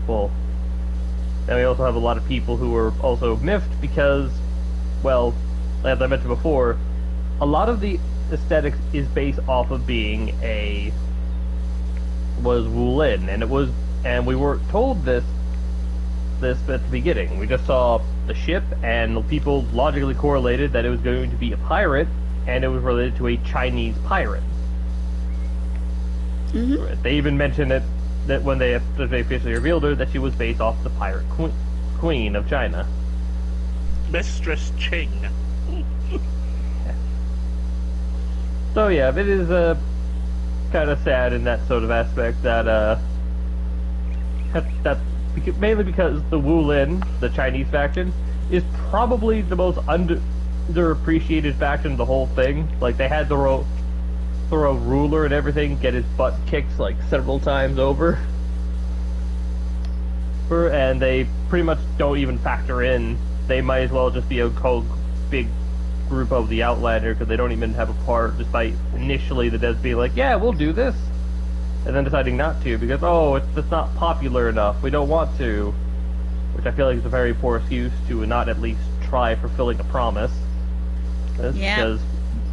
Well, and we also have a lot of people who are also miffed because, well, as I mentioned before, a lot of the aesthetics is based off of being was Wulin, and we weren't told this at the beginning. We just saw the ship, and people logically correlated that it was going to be a pirate, and it was related to a Chinese pirate. They even mentioned that when they officially revealed her, that she was based off the pirate queen of China, Mistress Ching. So yeah, it is kind of sad in that sort of aspect that mainly because the Wulin, the Chinese faction, is probably the most underappreciated faction of the whole thing. Like, they had the ruler and everything get his butt kicked like several times over, and they pretty much don't even factor in. They might as well just be a big group of the Outlander, because they don't even have a part, despite initially the devs being like, yeah, we'll do this, and then deciding not to because, oh, it's not popular enough, we don't want to, which I feel like is a very poor excuse to not at least try fulfilling a promise. Because,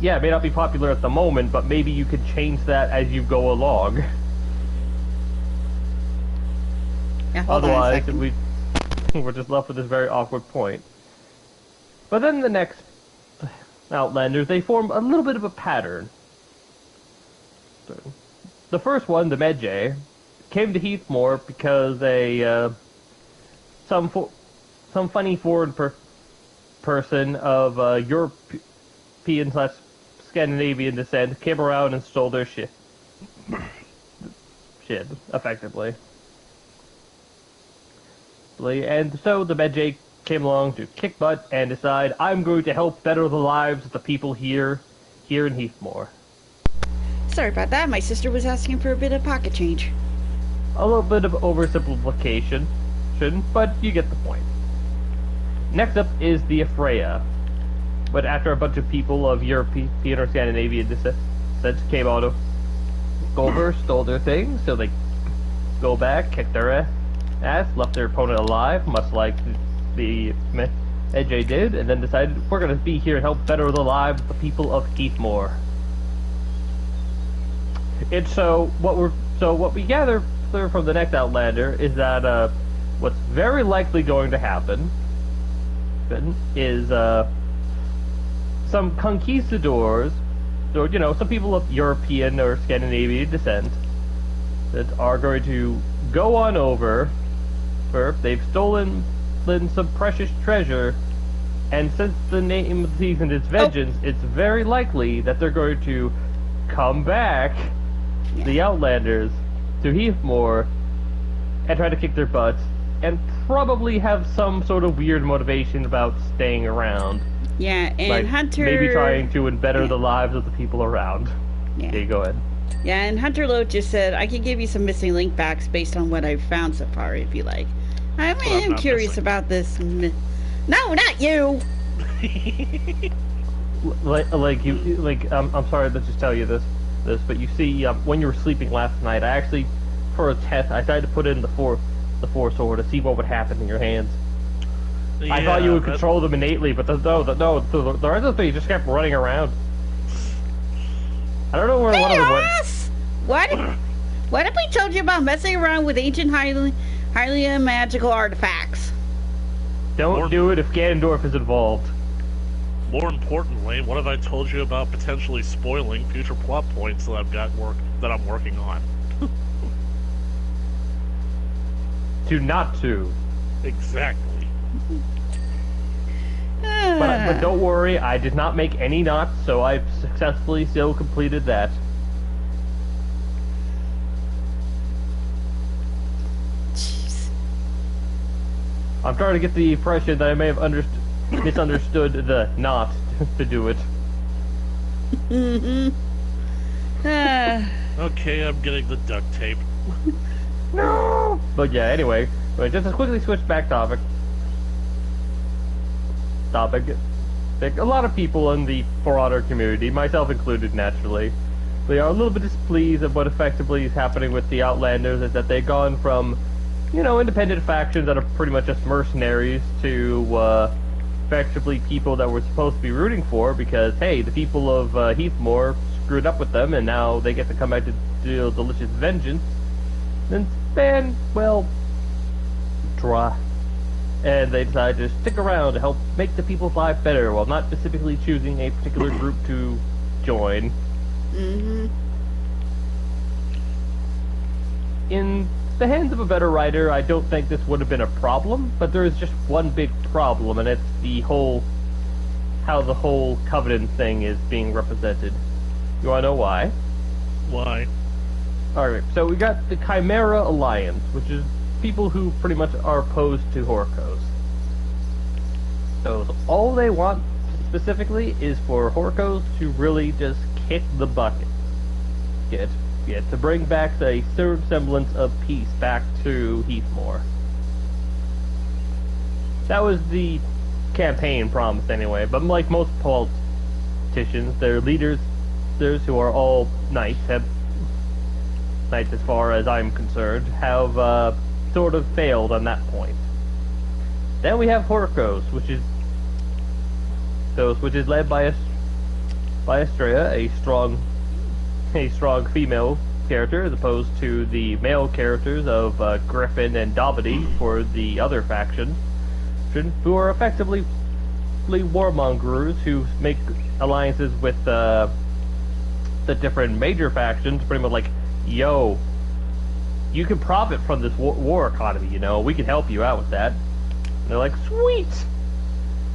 yeah, it may not be popular at the moment, but maybe you could change that as you go along. Yeah, otherwise, we're just left with this very awkward point. But then the next Outlanders, they form a little bit of a pattern. The first one, the Medjay, came to Heathmore because some funny foreign person of European/Scandinavian descent came around and stole their shit, effectively. And so the Medjay came along to kick butt and decide, I'm going to help better the lives of the people here in Heathmore. Sorry about that. My sister was asking for a bit of pocket change. A little bit of oversimplification, but you get the point. Next up is the Afreya. But after a bunch of people of European or Scandinavian descent came out go over, stole their things, so they go back, kick their ass, left their opponent alive, much like the AJ did, and then decided we're going to be here and help better the lives of the people of Heathmoor. And so what we gather from the next Outlander is that what's very likely going to happen is some conquistadors, or some people of European or Scandinavian descent, that are going to go on over, where they've stolen some precious treasure, and since the name of the season is Vengeance, it's very likely that they're going to come back, the Outlanders, to Heathmoor, and try to kick their butts, and probably have some sort of weird motivation about staying around. Yeah, and like Hunter... maybe trying to better the lives of the people around. Yeah. Okay, go ahead. Yeah, and Hunter Lowe just said, I can give you some missing link backs based on what I've found so far, if you like. I'm curious missing. about this. No, not you! I'm sorry to just tell you this, but you see, when you were sleeping last night, I actually, for a test, I tried to put in the four sword to see what would happen in your hands. Yeah, I thought you would control them innately, but the rest of the thing just kept running around. I don't know where one of them went. What if we told you about messing around with ancient highly magical artifacts? Don't do it if Ganondorf is involved. More importantly, what have I told you about potentially spoiling future plot points that I'm working on? Not to. Exactly. But don't worry, I did not make any knots, so I've successfully still completed that. Jeez. I'm trying to get the impression that I may have misunderstood the knot to do it. Okay, I'm getting the duct tape. No! But yeah, anyway, just to quickly switch back topic. A lot of people in the For Honor community, myself included naturally, they are a little bit displeased at what effectively is happening with the Outlanders, is that they've gone from, independent factions that are pretty much just mercenaries to, effectively people that we're supposed to be rooting for because, hey, the people of Heathmoor screwed up with them and now they get to come back to deal delicious vengeance. Then, well, draw. And they decide to stick around to help make the people's life better while not specifically choosing a particular group to join. Mm-hmm. In the hands of a better writer, I don't think this would have been a problem, but there is just one big problem, and it's how the whole Covenant thing is being represented. You wanna know why? Why? Alright, so we got the Chimera Alliance, which is people who pretty much are opposed to Horkos. So all they want specifically is for Horkos to really just kick the bucket. To bring back a certain semblance of peace back to Heathmoor. That was the campaign promise anyway, but like most politicians, their leaders, those who are all knights, as far as I'm concerned, have sort of failed on that point. Then we have Horkos, which is led by Estrella, a strong female character, as opposed to the male characters of Griffin and Dobby for the other faction, who are effectively warmongers who make alliances with the different major factions, pretty much like, yo, you can profit from this war economy, we can help you out with that. And they're like, sweet!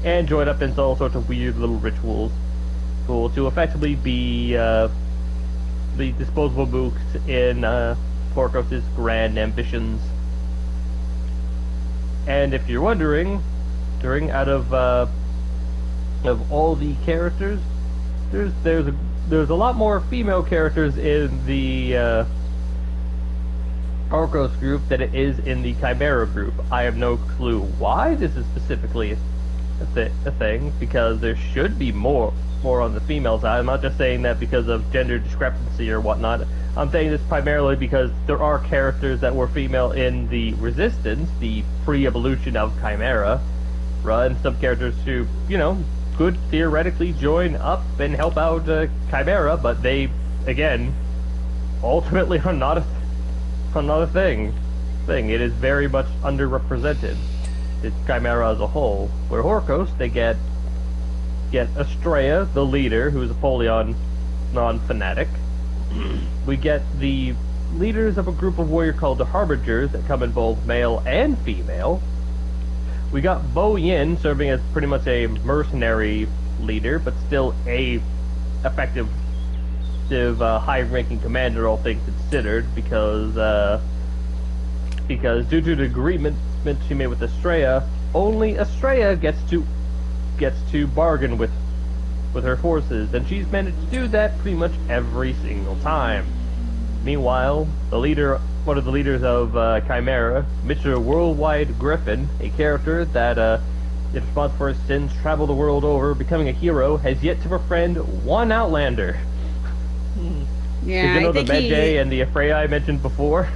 And join up in all sorts of weird little rituals to effectively be the disposable mooks in Horkos' grand ambitions. And if you're wondering, out of all the characters, there's a lot more female characters in the Horkos group than it is in the Chimera group. I have no clue why this is specifically a thing, because there should be more on the female side. I'm not just saying that because of gender discrepancy or whatnot. I'm saying this primarily because there are characters that were female in the Resistance, the pre-evolution of Chimera, and some characters who, could theoretically join up and help out Chimera, but they, again, ultimately are not a thing. It is very much underrepresented. It's Chimera as a whole. Where Horkos, they get Estrella, the leader, who is a Polion non-fanatic. We get the leaders of a group of warrior called the Harbingers that come in both male and female. We got Bo Yin serving as pretty much a mercenary leader, but still a effective high-ranking commander, all things considered, because due to the agreement she made with Estrella, only Estrella gets to bargain with her forces, and she's managed to do that pretty much every single time. Meanwhile, one of the leaders of Chimera, Mr. Worldwide Griffin, a character that, in response for his sins, traveled the world over, becoming a hero, has yet to befriend one Outlander. Yeah, Did you know I think the Medjay and the Afreya I mentioned before?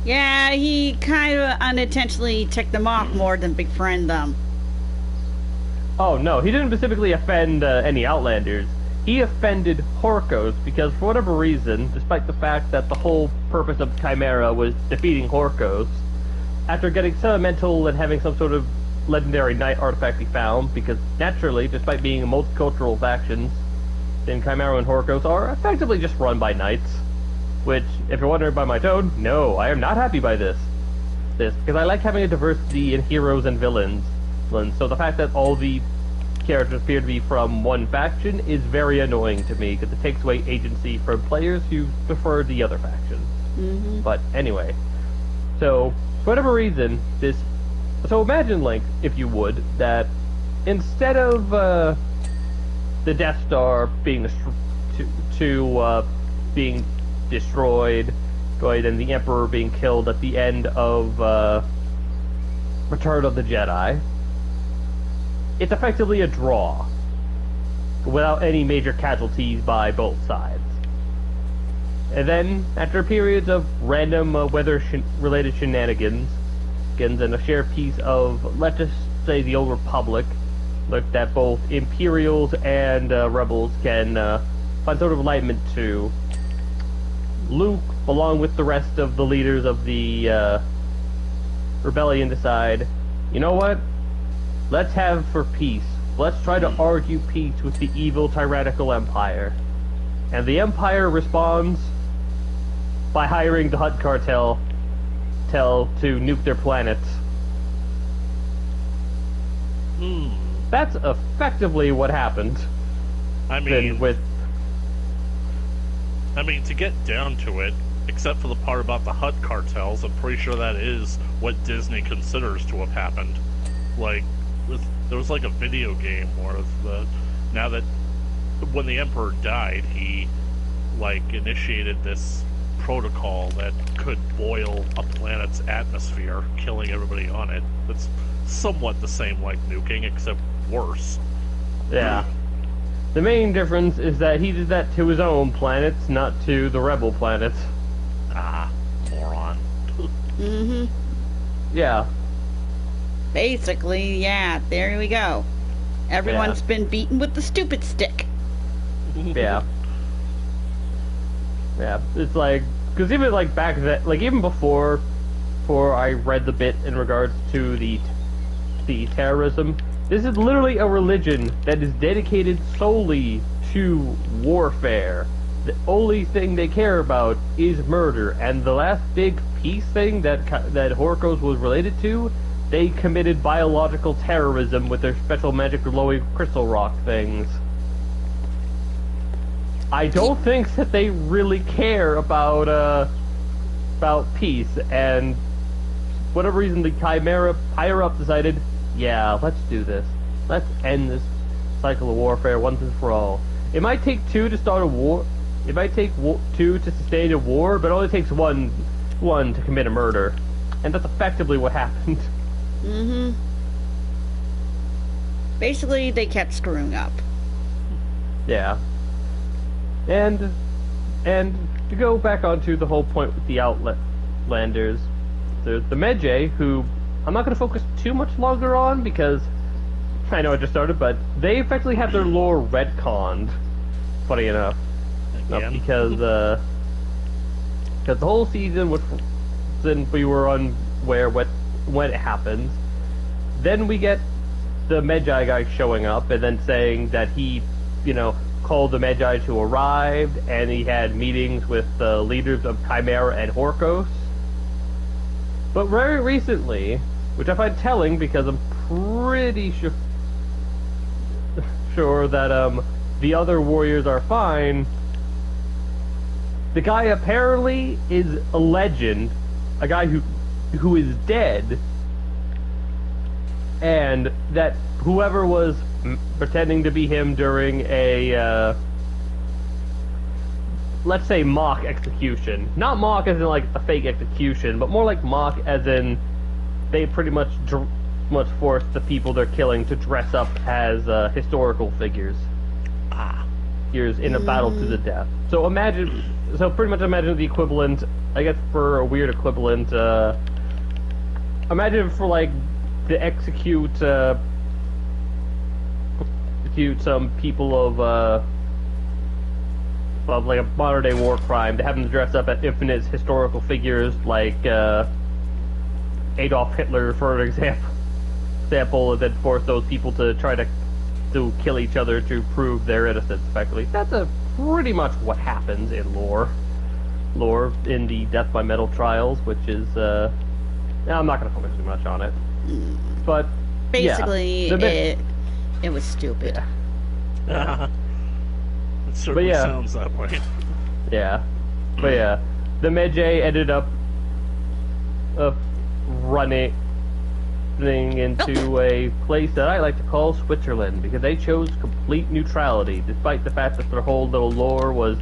Yeah, he kind of unintentionally ticked them off more than befriend them. Oh no, he didn't specifically offend any Outlanders. He offended Horkos because, for whatever reason, despite the fact that the whole purpose of Chimera was defeating Horkos, after getting sentimental and having some sort of legendary knight artifact he found, because naturally, despite being multicultural factions, then Chimera and Horkos are effectively just run by knights. Which, if you're wondering by my tone, no, I am not happy by this. Because I like having a diversity in heroes and villains. So the fact that all the characters appear to be from one faction is very annoying to me, because it takes away agency from players who prefer the other faction. Mm-hmm. But anyway, so for whatever reason, so imagine, Link, if you would, that instead of the Death Star being being destroyed, and the Emperor being killed at the end of Return of the Jedi, it's effectively a draw, without any major casualties by both sides. And then, after periods of random weather-related shenanigans, and a shared piece of, let's just say, the Old Republic, looked at both Imperials and Rebels can find sort of alignment to, Luke, along with the rest of the leaders of the rebellion, decide, you know what? Let's have for peace. Let's try to argue peace with the evil tyrannical Empire. And the Empire responds by hiring the Hutt Cartel to nuke their planets. That's effectively what happened. I mean, to get down to it, except for the part about the Hutt cartels, I'm pretty sure that is what Disney considers to have happened. Like, there was like a video game where now that when the Emperor died, he initiated this protocol that could boil a planet's atmosphere, killing everybody on it. It's somewhat the same like nuking, except worse. Yeah. The main difference is that he did that to his own planets, not to the rebel planets. Ah, moron. Mm-hmm. Yeah. Basically, yeah, there we go. Everyone's been beaten with the stupid stick. Yeah. Yeah, it's like, because even back then, even before I read the bit in regards to the terrorism, this is literally a religion that is dedicated solely to warfare. The only thing they care about is murder, and the last big peace thing that Horkos was related to, they committed biological terrorism with their special magic glowing crystal rock things. I don't think that they really care about peace, and for whatever reason the Chimera higher-up decided, yeah, let's do this. Let's end this cycle of warfare once and for all. It might take two to start a war. It might take two to sustain a war, but it only takes one to commit a murder. And that's effectively what happened. Mm-hmm. Basically, they kept screwing up. Yeah. And to go back onto the whole point with the Outlanders, there's the Medjay, who I'm not going to focus too much longer on because I know I just started, but they effectively have their lore retconned. Funny enough, because the whole season, we were unaware when it happens. Then we get the Medjay guy showing up and then saying that he, called the Medjay to arrive, and he had meetings with the leaders of Chimera and Horkos. But very recently, which I find telling because I'm pretty sure that the other warriors are fine, the guy apparently is a legend, a guy who is dead, and that whoever was pretending to be him during a, let's say, mock execution. Not mock as in, like, a fake execution, but more like mock as in they pretty much force the people they're killing to dress up as historical figures. Figures in a battle to the death. So pretty much imagine the equivalent, I guess for a weird equivalent, imagine for, like, to execute some people of like a modern day war crime, to have them dress up as infinite historical figures like Adolf Hitler, for an example, and then force those people to try to kill each other to prove their innocence. Effectively, that's pretty much what happens in lore in the Death by Metal trials, which is I'm not going to focus too much on it, but basically yeah, it was stupid. It certainly sounds that way. Yeah. But yeah, the Medjay ended up running into a place that I like to call Switzerland, because they chose complete neutrality, despite the fact that their whole little lore was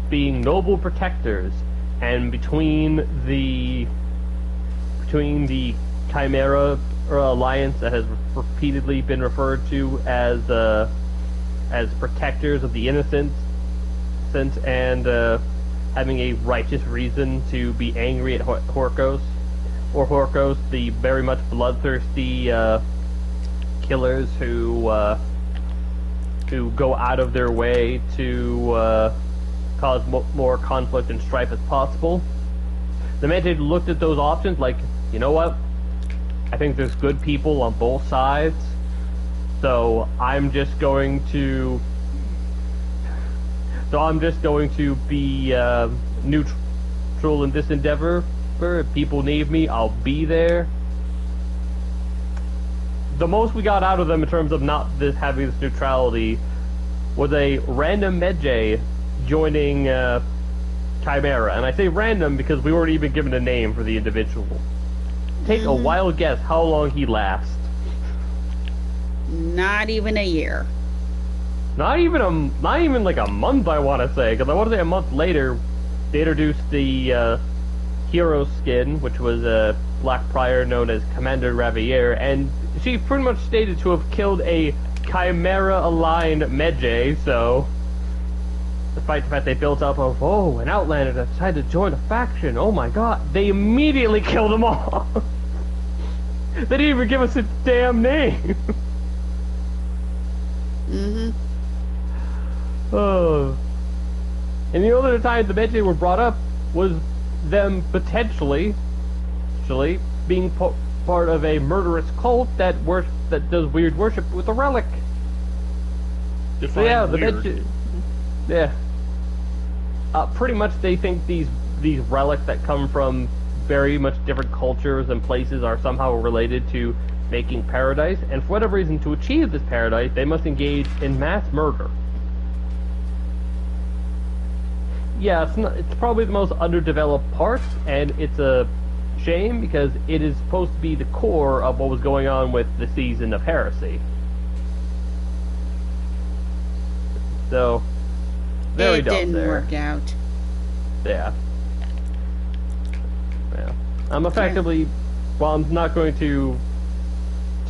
being noble protectors, and between the Chimera alliance that has repeatedly been referred to as protectors of the innocent, and having a righteous reason to be angry at Horkos, the very much bloodthirsty killers who go out of their way to cause more conflict and strife as possible. The Medjay looked at those options like, you know what? I think there's good people on both sides, so I'm just going to be neutral in this endeavor. If people need me, I'll be there. The most we got out of them in terms of having this neutrality was a random Medjay joining Chimera, and I say random because we weren't even given a name for the individual. Take a wild guess how long he lasts. Not even a year. Not even like a month, I want to say, because I want to say a month later, they introduced the hero skin, which was a Black Prior known as Commander Ravier, and she pretty much stated to have killed a Chimera-aligned Medjay, so despite the fact they built up of, an Outlander that decided to join a faction, oh my god, they immediately killed them all! They didn't even give us a damn name! Oh. And the other time the Medjay were brought up was them potentially being part of a murderous cult that does weird worship with a relic. So yeah, the Medjay, pretty much they think these relics that come from very much different cultures and places are somehow related to making paradise, and for whatever reason, to achieve this paradise, they must engage in mass murder. Yeah, it's probably the most underdeveloped part, and it's a shame because it is supposed to be the core of what was going on with the Season of Heresy. So, very dumb there. It didn't work out. Yeah. I'm effectively, while I'm not going to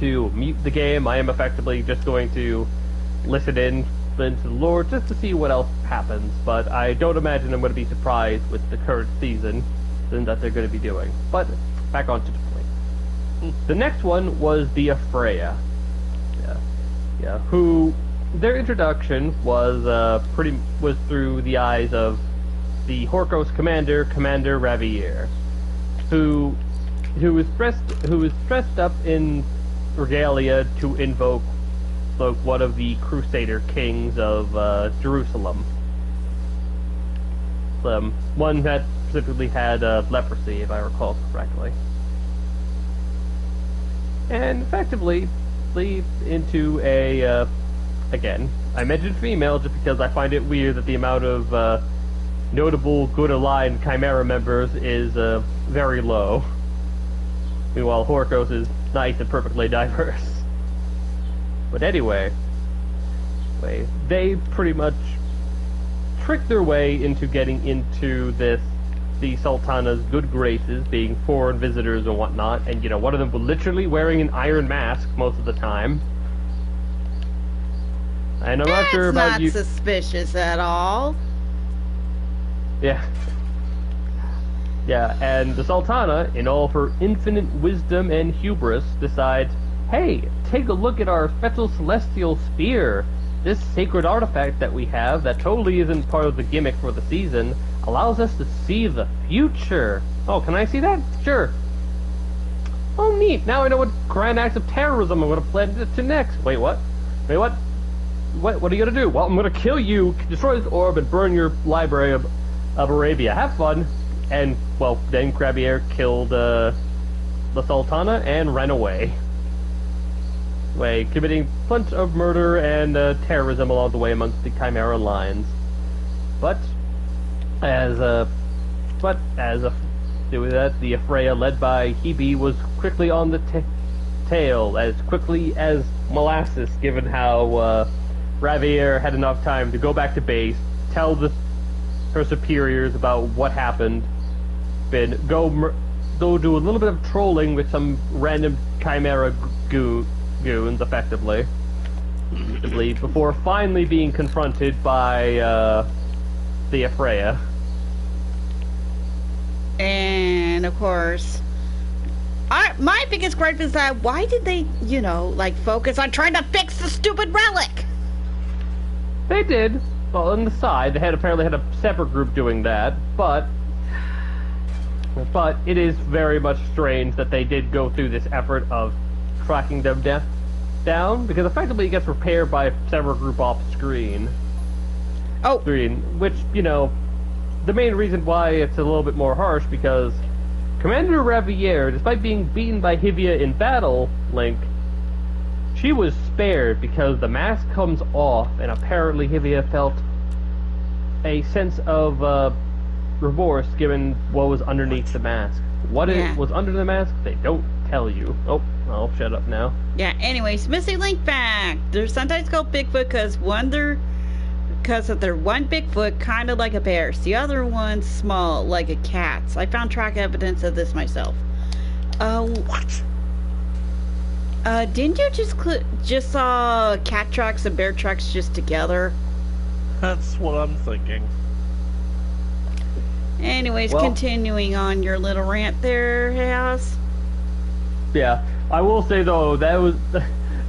mute the game, I am effectively just going to listen in into the lore just to see what else happens, but I don't imagine I'm going to be surprised with the current season that they're going to be doing. But back on to the point. The next one was the Afreya. Yeah. Who their introduction was was through the eyes of the Horkos commander, Commander Ravier, who was dressed up in regalia to invoke one of the Crusader kings of Jerusalem. One that specifically had leprosy, if I recall correctly. And effectively leads into a, again, I mentioned female just because I find it weird that the amount of notable good-aligned Chimera members is very low. Meanwhile, Horkos is nice and perfectly diverse. But anyway, they pretty much tricked their way into getting into the Sultana's good graces, being foreign visitors and whatnot, and one of them was literally wearing an iron mask most of the time. And I'm not sure about you. That's not suspicious at all. Yeah. Yeah, and the Sultana, in all of her infinite wisdom and hubris, decides, hey, take a look at our special celestial sphere. This sacred artifact that we have, that totally isn't part of the gimmick for the season, allows us to see the future. Oh, can I see that? Sure. Oh, neat. Now I know what grand acts of terrorism I'm going to plan to next. Wait, what? What are you going to do? Well, I'm going to kill you, destroy this orb, and burn your library of Arabia. Have fun. And, well, then Grabier killed the Sultana and ran away. Committing plenty of murder and terrorism along the way amongst the Chimera lines. But as doing that, the Afreya, led by Hebe, was quickly on the tail, as quickly as molasses, given how Ravier had enough time to go back to base, tell her superiors about what happened, go do a little bit of trolling with some random Chimera goons, effectively, before finally being confronted by the Afreya. And of course, my biggest gripe is that why did they, focus on trying to fix the stupid relic? They did. Well, on the side, they apparently had a separate group doing that, but it is very much strange that they did go through this effort of tracking them down, because effectively it gets repaired by a separate group off screen. Which, the main reason why it's a little bit more harsh, because Commander Ravier, despite being beaten by Hivia in battle, Link, she was spared because the mask comes off, and apparently Hivia felt a sense of remorse given what was underneath the mask. What it was under the mask, they don't tell you. Oh, I'll shut up now. Yeah, anyways, missing link fact. They're sometimes called Bigfoot because of their one Bigfoot, kind of like a bear's. The other one's small, like a cat's. I found track evidence of this myself. What? Didn't you just saw cat tracks and bear tracks just together? That's what I'm thinking. Anyways, continuing on your little rant there, House. Yeah, I will say though, that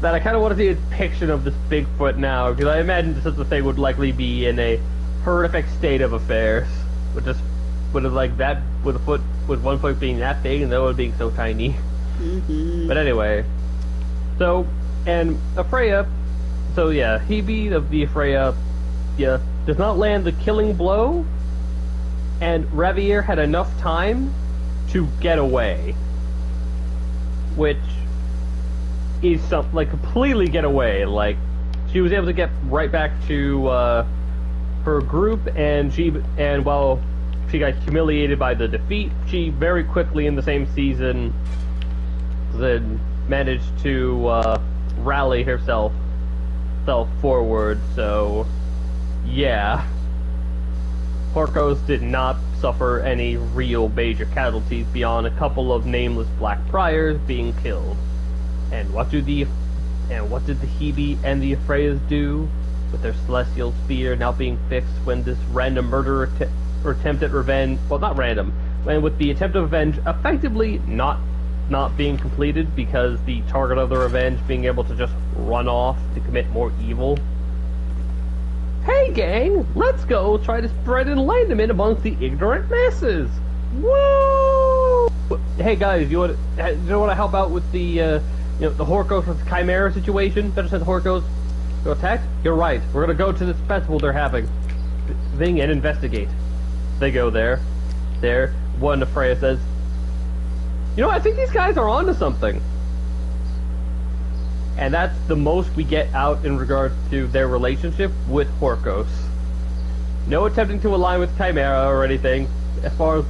I kind of want to see a depiction of this Bigfoot now, because I imagine such a thing would likely be in a horrific state of affairs, with one foot being that big and the other one being so tiny. Mm-hmm. But anyway, and Afreya, Hebe of the Afreya, does not land the killing blow, and Ravier had enough time to get away, which is completely get away. She was able to get right back to her group, and while she got humiliated by the defeat, she very quickly in the same season then managed to rally herself forward. So yeah, Horkos did not suffer any real major casualties beyond a couple of nameless black priors being killed. And what did the Hebe and the Afreyas do? with their celestial spear now being fixed when this random murder or attempt at revenge, well, not random, when with the attempt of revenge effectively not being completed because the target of the revenge being able to just run off to commit more evil. Hey gang, let's go try to spread enlightenment amongst the ignorant masses. Woo! Hey guys, you want to help out with the the Horkos with Chimera situation? Better said Horkos go attack? You're right. We're gonna go to this festival they're having thing and investigate. They go there. One of Freya says, I think these guys are onto something. And that's the most we get out in regards to their relationship with Horkos. No attempting to align with Chimera or anything. As far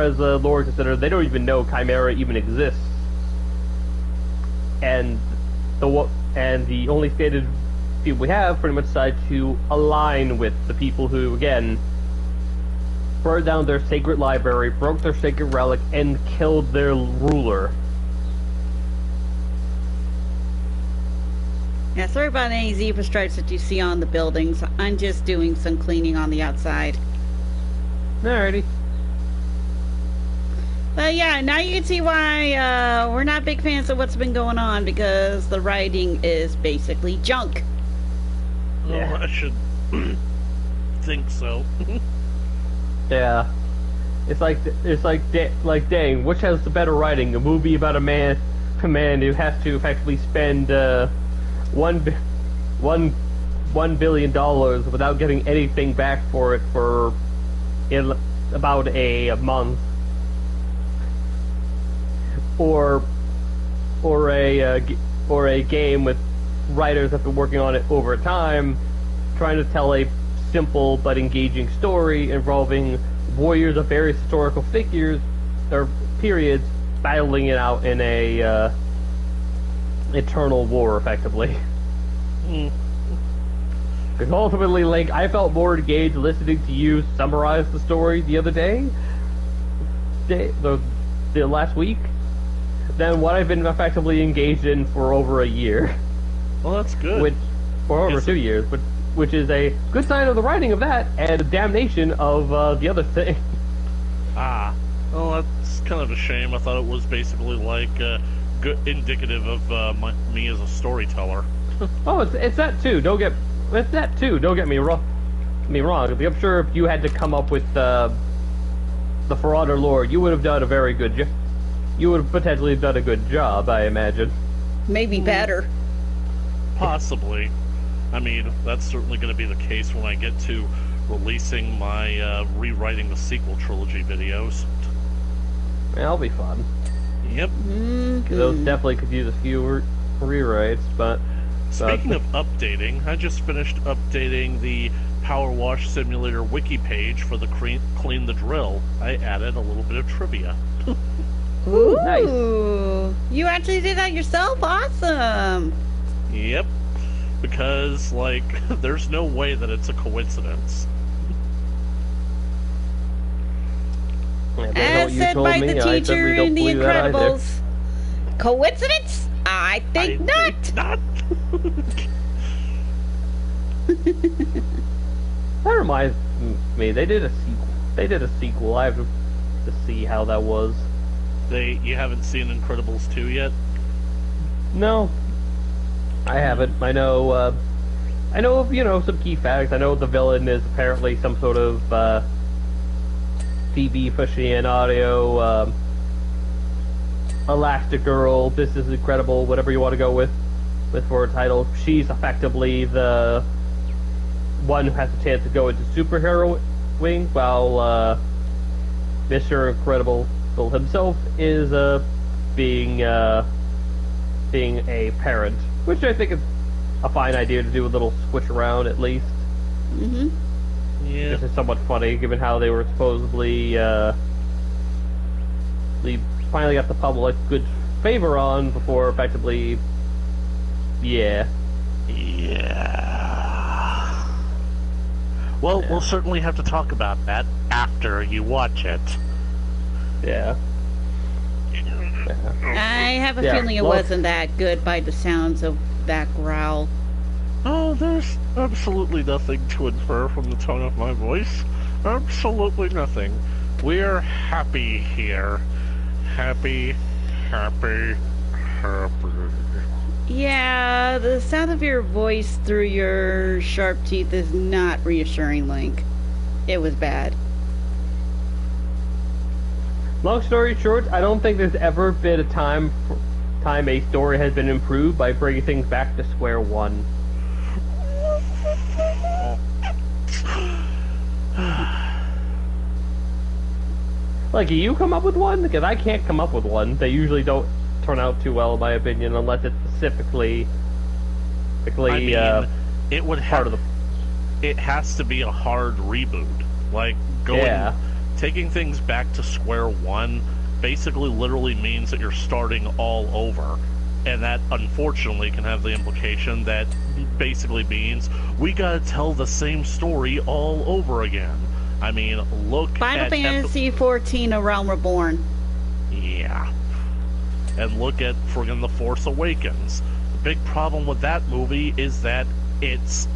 as lore is considered, they don't even know Chimera even exists. And the only stated people we have pretty much decide to align with the people who, again, burned down their sacred library, broke their sacred relic, and killed their ruler. Yeah, sorry about any zebra stripes that you see on the buildings. I'm just doing some cleaning on the outside. Alrighty. But yeah, now you can see why we're not big fans of what's been going on, because the writing is basically junk. Yeah. Well, I should think so. Yeah. It's like dang, which has the better writing? A movie about a man who has to effectively spend $1 billion without getting anything back for it for about a month, or a game with writers that have been working on it over time, trying to tell a simple but engaging story involving warriors of various historical figures or periods battling it out in a eternal war, effectively. Because ultimately, like, I felt more engaged listening to you summarize the story the other day, the last week, than what I've been effectively engaged in for over a year. Well, that's good. For over 2 years, which is a good sign of the writing of that, and a damnation of the other thing. Well, that's kind of a shame. I thought it was basically like good indicative of me as a storyteller. Oh, it's that too. Don't get me wrong. I'm sure if you had to come up with the Ferrauder lore, you would have done a very good job. You would have potentially done a good job, I imagine. Maybe better. Possibly. I mean, that's certainly going to be the case when I get to releasing my rewriting the sequel trilogy videos. Yeah, that'll be fun. Yep. Those definitely could use a few rewrites, but... Speaking of updating, I just finished updating the PowerWash Simulator wiki page for the Clean the Drill. I added a little bit of trivia. Ooh, nice. You actually did that yourself? Awesome. Yep. Because, like, there's no way that it's a coincidence. As said by the teacher in The Incredibles. Coincidence? I think not. That reminds me, they did a sequel. I have to see how that was. You haven't seen Incredibles 2 yet? No, I haven't. I know of, some key facts. I know the villain is apparently some sort of Phoebe aficionado, Elastigirl. This is incredible. Whatever you want to go with for a title. She's effectively the one who has the chance to go into superhero wing, while Mr. Incredible himself is being a parent, which I think is a fine idea to do a little switch around at least. Mm-hmm. Yeah. This is somewhat funny, given how they were supposedly they finally got the public good favor on before effectively. Yeah. Well, we'll certainly have to talk about that after you watch it. Yeah. I have a feeling it wasn't that good by the sounds of that growl. Oh, there's absolutely nothing to infer from the tone of my voice. Absolutely nothing. We're happy here. Happy, happy, happy. Yeah, the sound of your voice through your sharp teeth is not reassuring, Link. It was bad. Long story short, I don't think there's ever been a time a story has been improved by bringing things back to square one. Like, you come up with one? Because I can't come up with one. They usually don't turn out too well, in my opinion, unless it's specifically I mean, it would part have. of the. It has to be a hard reboot. Like taking things back to square one, basically, literally means that you're starting all over, and that unfortunately can have the implication that basically means we gotta tell the same story all over again. I mean, look Final at Fantasy XIV: A Realm Reborn. Yeah. And look at friggin' The Force Awakens. The big problem with that movie is that it's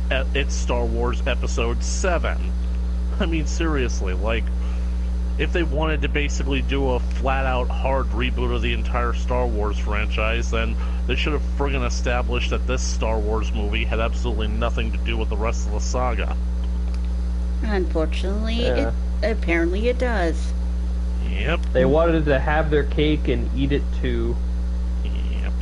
Star Wars Episode 7. I mean, seriously, like, if they wanted to basically do a flat-out hard reboot of the entire Star Wars franchise, then they should have friggin' established that this Star Wars movie had absolutely nothing to do with the rest of the saga. Unfortunately, apparently it does. Yep. They wanted to have their cake and eat it too. Yep.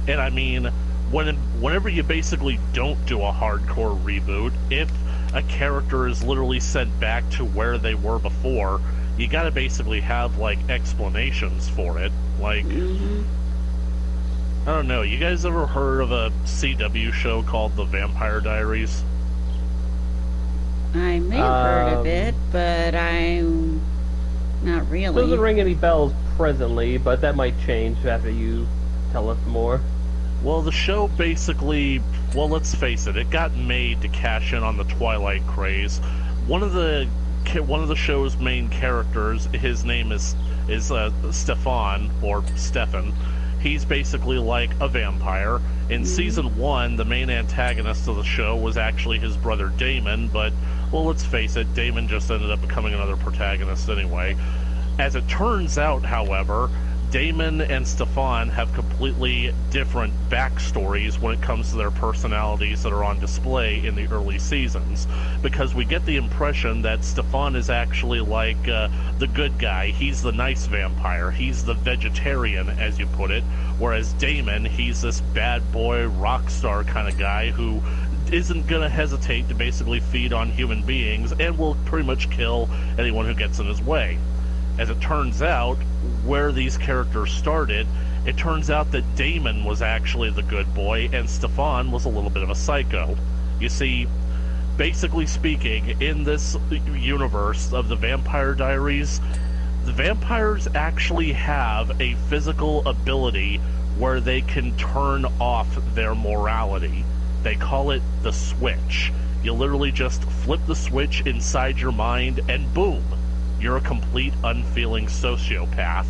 And I mean, whenever you basically don't do a hardcore reboot, if a character is literally sent back to where they were before, you gotta basically have, like, explanations for it. Like, I don't know, you guys ever heard of a CW show called The Vampire Diaries? I may have heard of it, but I'm not really. Doesn't ring any bells presently, but that might change after you tell us more. Well, the show basically, well, let's face it, it got made to cash in on the Twilight craze. One of the show's main characters, his name is Stefan, or Stefan. He's basically like a vampire. In season 1, the main antagonist of the show was actually his brother Damon, but, well, let's face it, Damon just ended up becoming another protagonist anyway. As it turns out, however, Damon and Stefan have completely different backstories when it comes to their personalities that are on display in the early seasons, because we get the impression that Stefan is actually like the good guy. He's the nice vampire. He's the vegetarian, as you put it, whereas Damon, he's this bad boy rock star kind of guy who isn't going to hesitate to basically feed on human beings and will pretty much kill anyone who gets in his way. As it turns out, where these characters started, it turns out that Damon was actually the good boy and Stefan was a little bit of a psycho. You see, basically speaking, in this universe of the Vampire Diaries, the vampires actually have a physical ability where they can turn off their morality. They call it the switch. You literally just flip the switch inside your mind and boom! You're a complete unfeeling sociopath.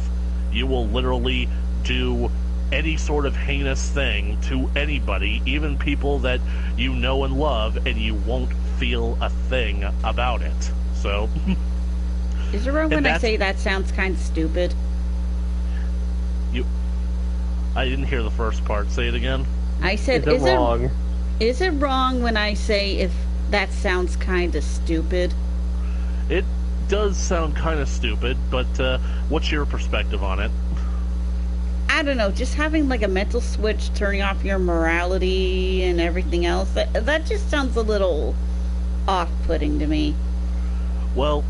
You will literally do any sort of heinous thing to anybody, even people that you know and love, and you won't feel a thing about it. So... Is it wrong when I say that sounds kind of stupid? I didn't hear the first part. Say it again. I said, is it wrong? Is it wrong when I say if that sounds kind of stupid? It does sound kind of stupid, but what's your perspective on it? I don't know, just having like a mental switch, turning off your morality and everything else, that just sounds a little off-putting to me. Well,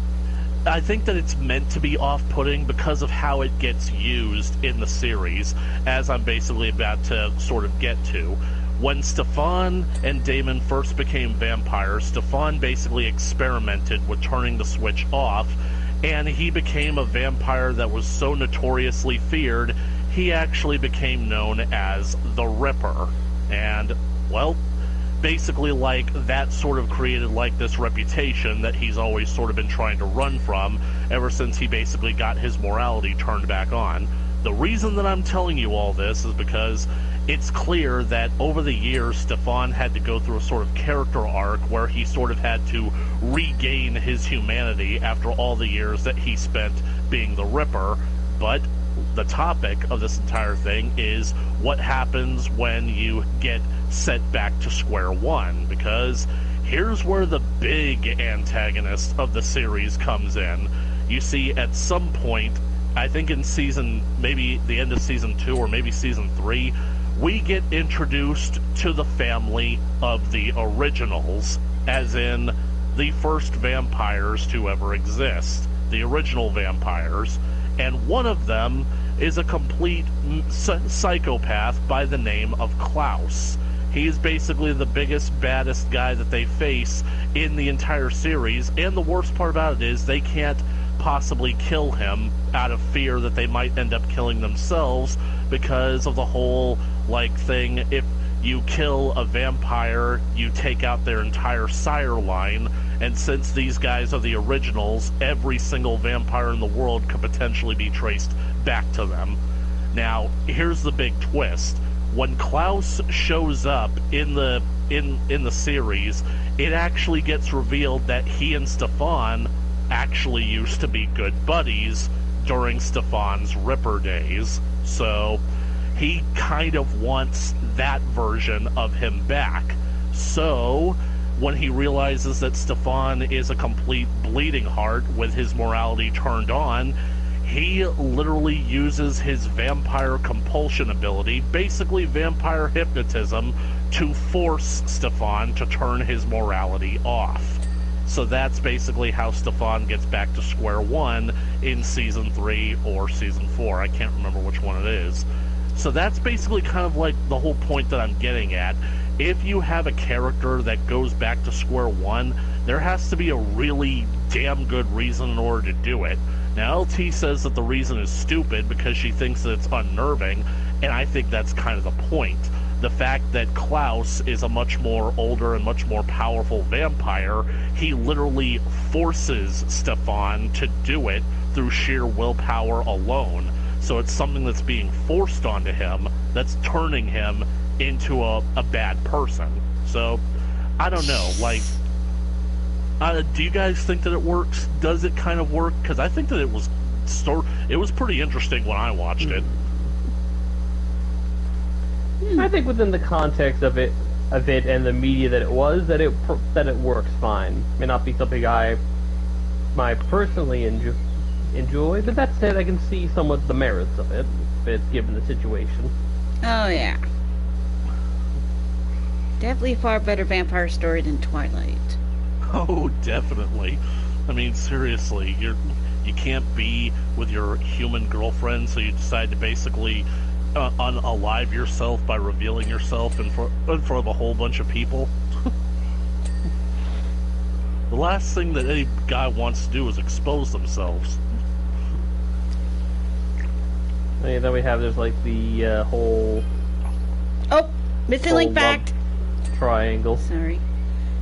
I think that it's meant to be off-putting because of how it gets used in the series, as I'm basically about to sort of get to. When Stefan and Damon first became vampires, Stefan basically experimented with turning the switch off, and he became a vampire that was so notoriously feared, he actually became known as the Ripper. And, well, basically, like, that sort of created, like, this reputation that he's always sort of been trying to run from ever since he basically got his morality turned back on. The reason that I'm telling you all this is because it's clear that over the years, Stefan had to go through a sort of character arc where he sort of had to regain his humanity after all the years that he spent being the Ripper. But the topic of this entire thing is what happens when you get set back to square one, because here's where the big antagonist of the series comes in. You see, at some point, I think in maybe the end of season 2 or maybe season 3, we get introduced to the family of the originals, as in the first vampires to ever exist, the original vampires, and one of them is a complete psychopath by the name of Klaus. He is basically the biggest, baddest guy that they face in the entire series, and the worst part about it is they can't possibly kill him out of fear that they might end up killing themselves because of the whole, thing, if you kill a vampire, you take out their entire sire line, and since these guys are the originals, every single vampire in the world could potentially be traced back to them. Now, here's the big twist. When Klaus shows up in the series, it actually gets revealed that he and Stefan actually used to be good buddies during Stefan's Ripper days. So he kind of wants that version of him back. So when he realizes that Stefan is a complete bleeding heart with his morality turned on, he literally uses his vampire compulsion ability, basically vampire hypnotism, to force Stefan to turn his morality off. So that's basically how Stefan gets back to square one in season 3 or season 4. I can't remember which one it is. So that's basically kind of like the whole point that I'm getting at. If you have a character that goes back to square one, there has to be a really damn good reason in order to do it. Now, LT says that the reason is stupid because she thinks that it's unnerving, and I think that's kind of the point. The fact that Klaus is a much more older and much more powerful vampire, he literally forces Stefan to do it through sheer willpower alone. So it's something that's being forced onto him that's turning him into a bad person. So, I don't know, do you guys think that it works? Does it kind of work? Because I think that it was pretty interesting when I watched it. I think within the context of it and the media that it was, that it works fine. May not be something I might personally enjoy, but that said, I can see somewhat the merits of it, given the situation. Oh yeah, definitely a far better vampire story than Twilight. Oh, definitely. I mean, seriously, you can't be with your human girlfriend, so you decide to basically unalive yourself by revealing yourself in front of a whole bunch of people. The last thing that any guy wants to do is expose themselves. And then we have, there's the whole... Oh, missing link fact! Triangle. Sorry.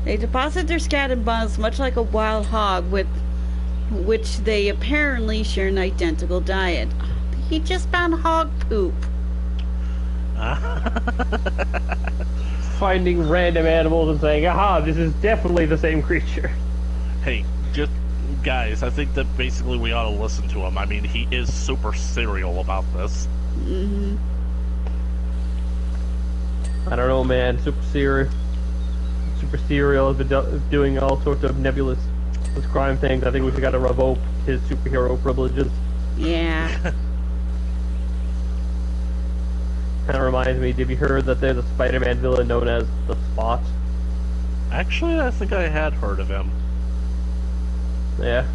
They deposit their scat in buns much like a wild hog, with which they apparently share an identical diet. He just found hog poop. Finding random animals and saying, aha, this is definitely the same creature. Hey, just guys, I think that basically we ought to listen to him. I mean, he is super serial about this. Mm-hmm. I don't know, man. Super serial has been doing all sorts of nebulous crime things. I think we got to revoke his superhero privileges. Yeah. Kind of reminds me, have you heard that there's a Spider-Man villain known as the Spot? Actually, I think I had heard of him. Yeah.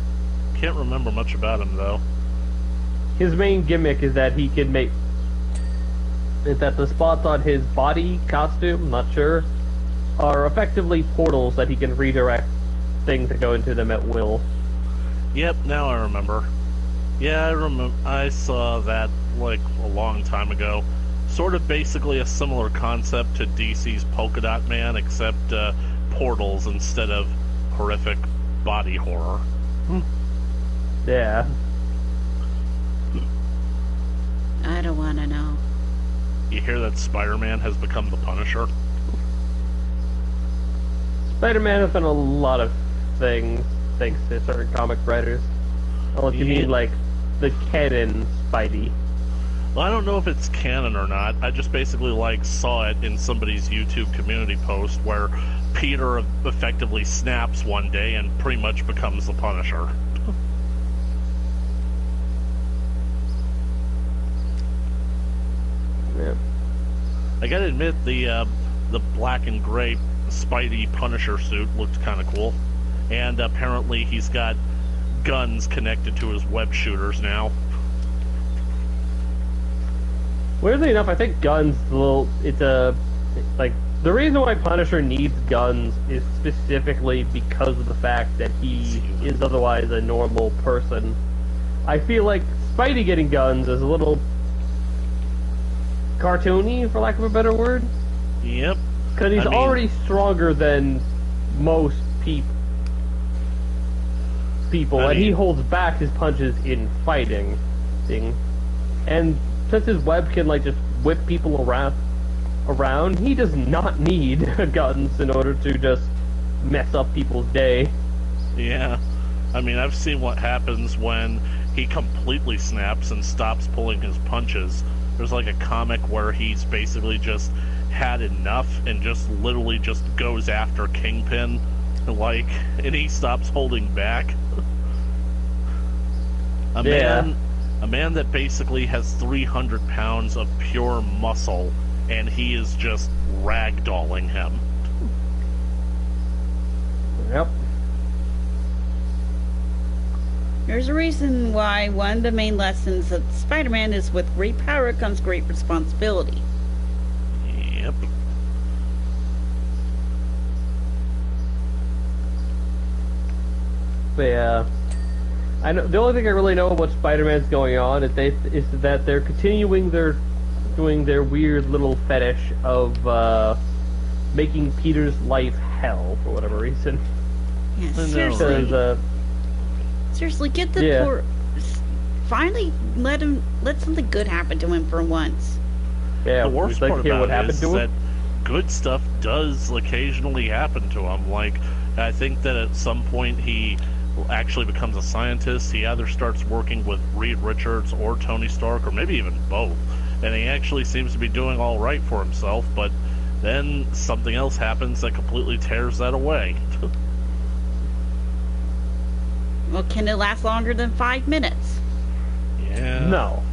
Can't remember much about him, though. His main gimmick is that he can make... is that the spots on his body costume, not sure, are effectively portals that he can redirect things that go into them at will. Yep, now I remember. Yeah, I remember. I saw that, a long time ago. Sort of basically a similar concept to DC's Polka Dot Man, except portals instead of horrific body horror. Yeah. I don't want to know. You hear that Spider-Man has become the Punisher? Spider-Man has done a lot of things thanks to certain comic writers. Unless you mean like the canon Spidey. Well, I don't know if it's canon or not. I just basically saw it in somebody's YouTube community post where Peter effectively snaps one day and pretty much becomes the Punisher. Yeah. I gotta admit, the black and gray Spidey Punisher suit looked kind of cool, and apparently he's got guns connected to his web shooters now. Weirdly enough, I think guns the reason why Punisher needs guns is specifically because of the fact that he is otherwise a normal person. I feel like Spidey getting guns is a little cartoony, for lack of a better word. Yep. Because he's already stronger than most people, and he holds back his punches in fighting. And since his web can just whip people around, he does not need guns in order to just mess up people's day. Yeah. I've seen what happens when he completely snaps and stops pulling his punches. There's a comic where he's basically just had enough and just literally just goes after Kingpin, and he stops holding back. A man that basically has 300 pounds of pure muscle, and he is just ragdolling him. Yep. There's a reason why one of the main lessons of Spider-Man is with great power comes great responsibility. Yep. But yeah, I know the only thing I really know about Spider-Man's going on is that they're continuing doing their weird little fetish of making Peter's life hell for whatever reason. Yeah, seriously. Seriously, get the poor. Finally, let something good happen to him for once. Yeah, the worst part about it is that good stuff does occasionally happen to him. I think that at some point he actually becomes a scientist. He either starts working with Reed Richards or Tony Stark, or maybe even both. And he actually seems to be doing all right for himself, but then something else happens that completely tears that away. Well, can it last longer than 5 minutes? Yeah. No.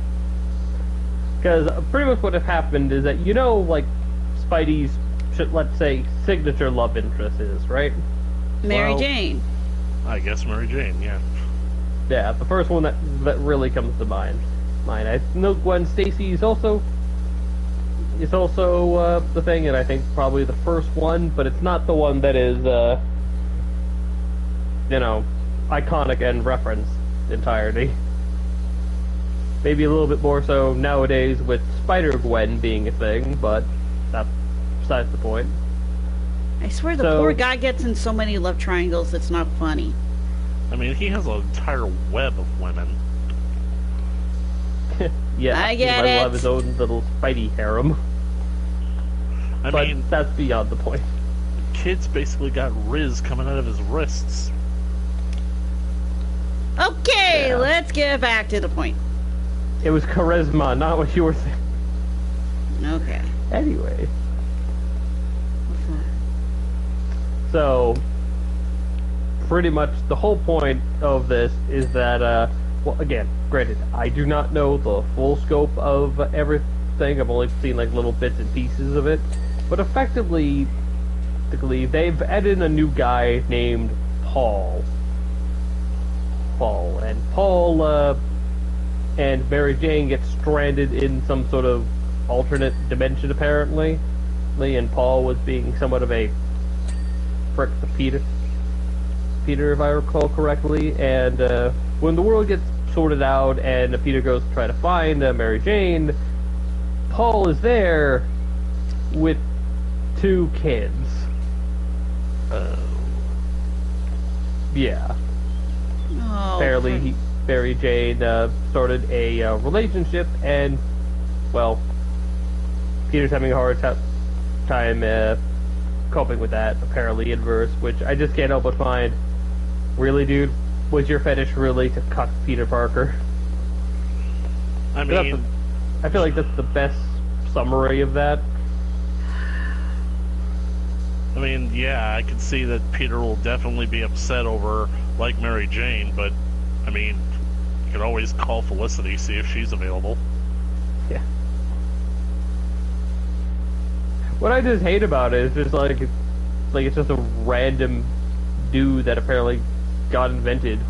Because pretty much what has happened is that, Spidey's, let's say, signature love interest is, right? Mary Jane. I guess Mary Jane, yeah. Yeah, the first one that really comes to mind. I know Gwen Stacy is also the thing, and I think probably the first one, but it's not the one that is, iconic and referenced entirety. Maybe a little bit more so nowadays with Spider-Gwen being a thing, but that's besides the point. I swear the poor guy gets in so many love triangles, it's not funny. He has an entire web of women. Yeah, I get he might it. have his own little Spidey harem. But that's beyond the point. Kid's basically got Riz coming out of his wrists. Okay, let's get back to the point. It was charisma, not what you were saying. Okay. Anyway. So, pretty much the whole point of this is that, well, again, granted, I do not know the full scope of everything. I've only seen, little bits and pieces of it. But effectively, they've added a new guy named Paul. And Paul, and Mary Jane get stranded in some sort of alternate dimension, apparently. And Paul was being somewhat of a prick to Peter, if I recall correctly. And when the world gets sorted out and Peter goes to try to find Mary Jane, Paul is there with 2 kids. Yeah. Oh, Apparently, Mary Jane started a relationship, and well, Peter's having a hard time coping with that, apparently inverse, which I just can't help but find. Really, dude? Was your fetish really to cuck Peter Parker? I mean, I feel like that's the best summary of that. I mean, yeah, I can see that Peter will definitely be upset over, like, Mary Jane, but, I mean, you can always call Felicity, see if she's available. Yeah. What I just hate about it is just it's just a random dude that apparently got invented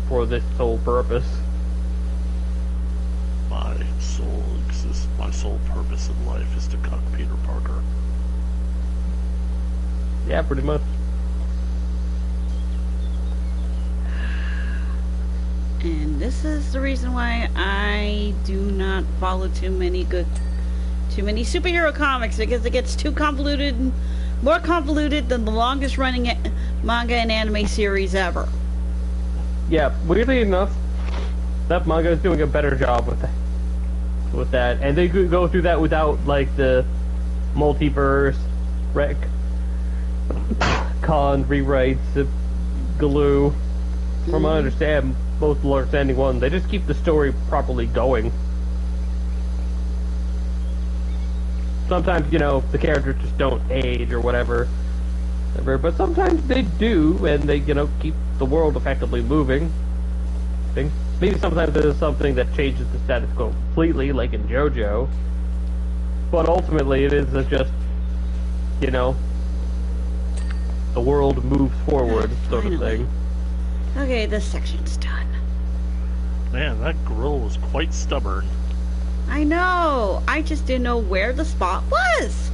for this sole purpose. My sole purpose in life is to cuck Peter Parker. Yeah, pretty much. And this is the reason why I do not follow too many superhero comics, because it gets too convoluted, more convoluted than the longest running manga and anime series ever. Yeah, weirdly enough, that manga is doing a better job with that, and they could go through that without like the multiverse, con rewrites, glue. From what I understand, most long-standing ones, they just keep the story properly going. Sometimes, you know, the characters just don't age or whatever, but sometimes they do, and they, you know, keep the world effectively moving. Maybe sometimes there's something that changes the status quo completely, like in JoJo, but ultimately it is just, you know, the world moves forward, sort of thing. Okay, this section's done. Man, that girl was quite stubborn. I know. I just didn't know where the spot was.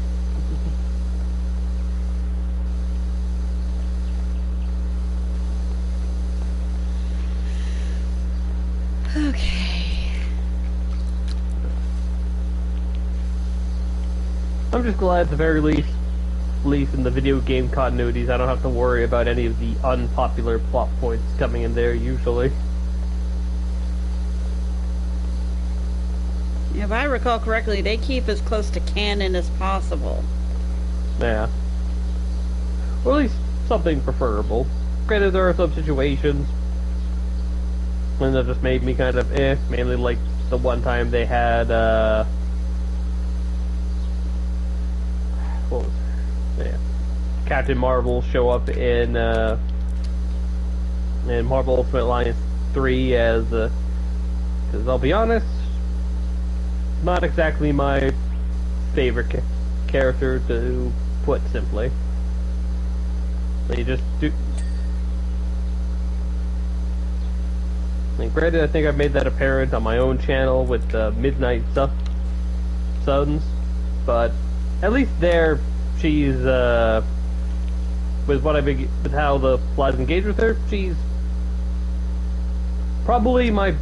Okay. I'm just glad at the very least in the video game continuities, I don't have to worry about any of the unpopular plot points coming in there usually. If I recall correctly, they keep as close to canon as possible. Yeah. Or at least something preferable. Granted, there are some situations when that just made me kind of mainly like the one time they had, what was it? Yeah. Captain Marvel show up in Marvel Ultimate Alliance 3 as, because I'll be honest, not exactly my favorite character, to put simply. They just do. And granted, I think I've made that apparent on my own channel with Midnight Suns, but at least there, she's with how the plot's engaged with her, she's probably my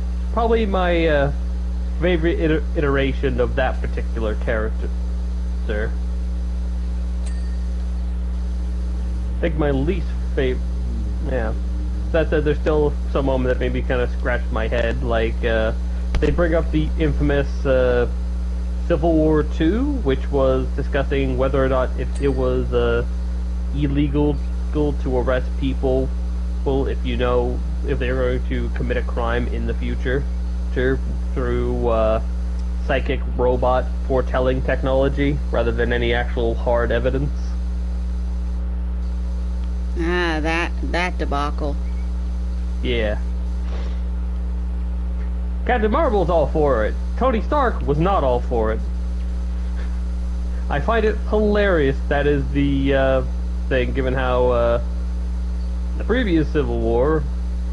favorite iteration of that particular character, sir. I think my least favorite, yeah. That said, there's still some moment that maybe kind of scratched my head, like they bring up the infamous Civil War II, which was discussing whether or not if it was illegal to arrest people if they're going to commit a crime in the future through psychic robot foretelling technology rather than any actual hard evidence. Ah, that debacle. Yeah. Captain Marvel's all for it. Tony Stark was not all for it. I find it hilarious that is the thing, given how the previous Civil War,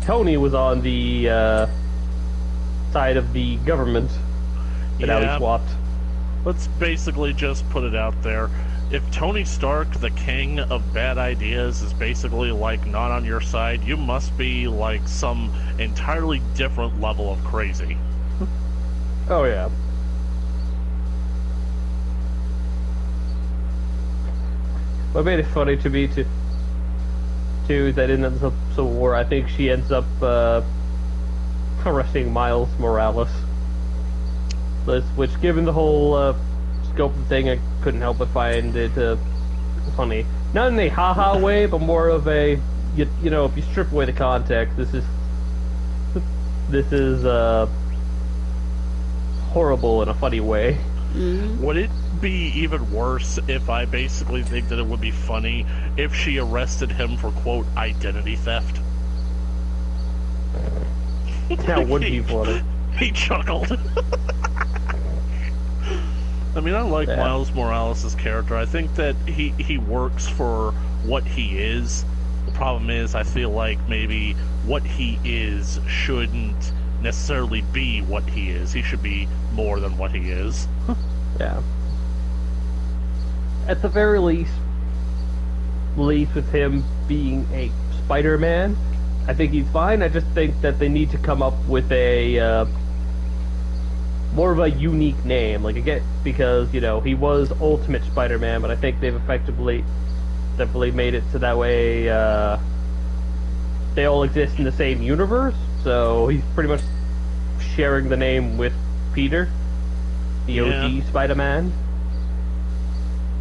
Tony was on the side of the government, but now he swapped. Let's basically just put it out there. If Tony Stark, the king of bad ideas, is basically, like, not on your side, you must be, like, some entirely different level of crazy. Oh, yeah. What made it funny to me, too, is that in the Civil War, I think she ends up arresting Miles Morales. list, which, given the whole scope of the thing, I couldn't help but find it funny. Not in a haha way, but more of a, you know, if you strip away the context, this is horrible in a funny way. Mm-hmm. Would it be even worse if I basically think that it would be funny if she arrested him for, quote, identity theft? That would be funny. He chuckled. I mean, I like Miles Morales' character. I think that he works for what he is. The problem is, I feel like maybe what he is shouldn't necessarily be what he is. He should be more than what he is. Yeah. At the very least with him being a Spider-Man, I think he's fine. I just think that they need to come up with a more of a unique name, like again, because you know he was Ultimate Spider-Man, but I think they've definitely made it so that way they all exist in the same universe. So he's pretty much sharing the name with Peter, the OG Spider-Man.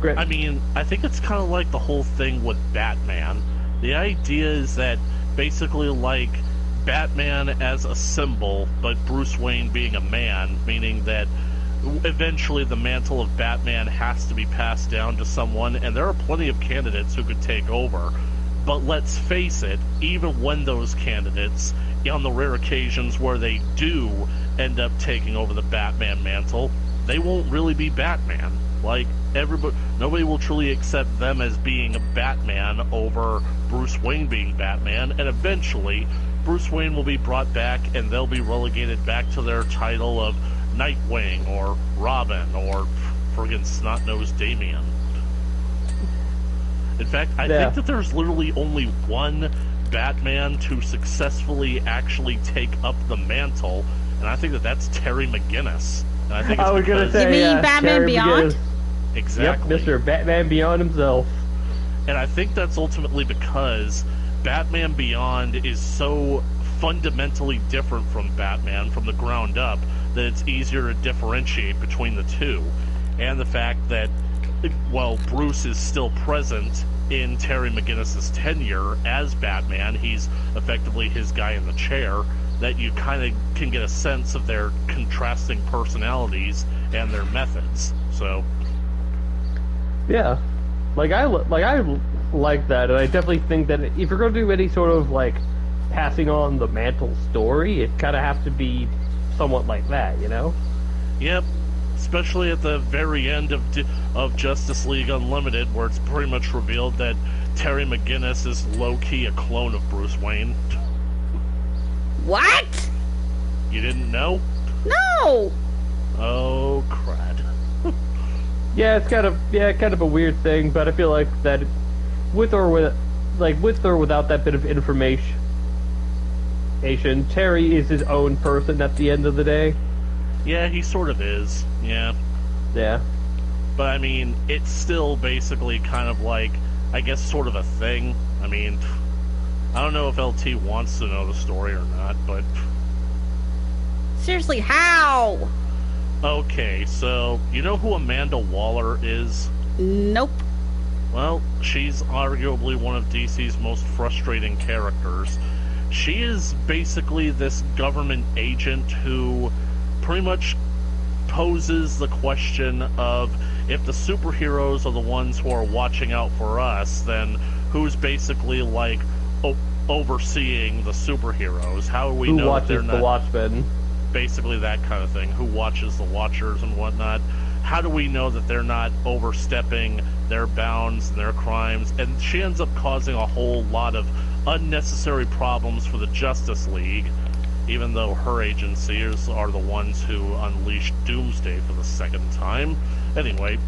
I mean, I think it's kind of like the whole thing with Batman. The idea is that basically like Batman as a symbol, but Bruce Wayne being a man, meaning that eventually the mantle of Batman has to be passed down to someone, and there are plenty of candidates who could take over. But let's face it, even when those candidates, on the rare occasions where they do end up taking over the Batman mantle, they won't really be Batman. Like, nobody will truly accept them as being a Batman over Bruce Wayne being Batman, and eventually Bruce Wayne will be brought back and they'll be relegated back to their title of Nightwing or Robin or friggin' snot-nosed Damian. In fact, I think that there's literally only one Batman to successfully actually take up the mantle, and I think that that's Terry McGinnis. And I think it's gonna say, you mean Batman Beyond? Exactly. Yep, Mr. Batman Beyond himself. And I think that's ultimately because Batman Beyond is so fundamentally different from Batman from the ground up that it's easier to differentiate between the two. And the fact that, while Bruce is still present in Terry McGinnis' tenure as Batman, he's effectively his guy in the chair, that you kind of can get a sense of their contrasting personalities and their methods. So, yeah, I like that, and I definitely think that if you're going to do any sort of like passing on the mantle story, it kind of has to be somewhat like that, you know? Yep. Especially at the very end of Justice League Unlimited, where it's pretty much revealed that Terry McGinnis is low-key a clone of Bruce Wayne. What? You didn't know? No! Oh, crud. Yeah, it's kind of a weird thing, but I feel like that with or without that bit of information, Terry is his own person at the end of the day. Yeah, he sort of is. Yeah. Yeah. But I mean, it's still basically kind of like, I guess, sort of a thing. I mean, I don't know if LT wants to know the story or not, but... Seriously, how? Okay, so, you know who Amanda Waller is? Nope. Well, she's arguably one of DC's most frustrating characters. She is basically this government agent who pretty much poses the question of, if the superheroes are the ones who are watching out for us, then who's basically like overseeing the superheroes? How do we know that they're not... Who watches the Watchmen? Basically that kind of thing. Who watches the Watchers and whatnot? How do we know that they're not overstepping their bounds and their crimes? And she ends up causing a whole lot of unnecessary problems for the Justice League, even though her agencies are the ones who unleashed Doomsday for the second time. Anyway,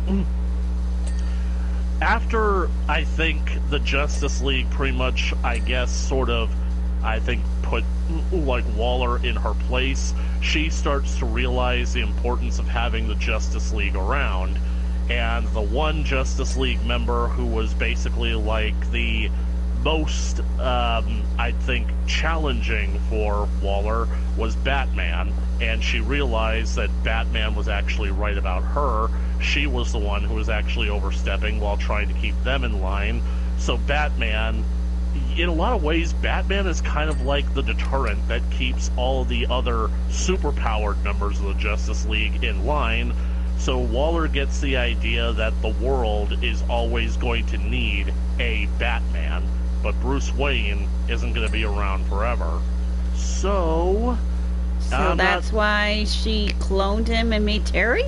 after, I think, the Justice League pretty much, I guess, sort of, I think, put, like, Waller in her place, she starts to realize the importance of having the Justice League around. And the one Justice League member who was basically, like, the most, I think, challenging for Waller was Batman, and she realized that Batman was actually right about her. She was the one who was actually overstepping while trying to keep them in line. So Batman, in a lot of ways, Batman is kind of like the deterrent that keeps all the other superpowered members of the Justice League in line. So Waller gets the idea that the world is always going to need a Batman, but Bruce Wayne isn't going to be around forever. So that's why she cloned him and made Terry?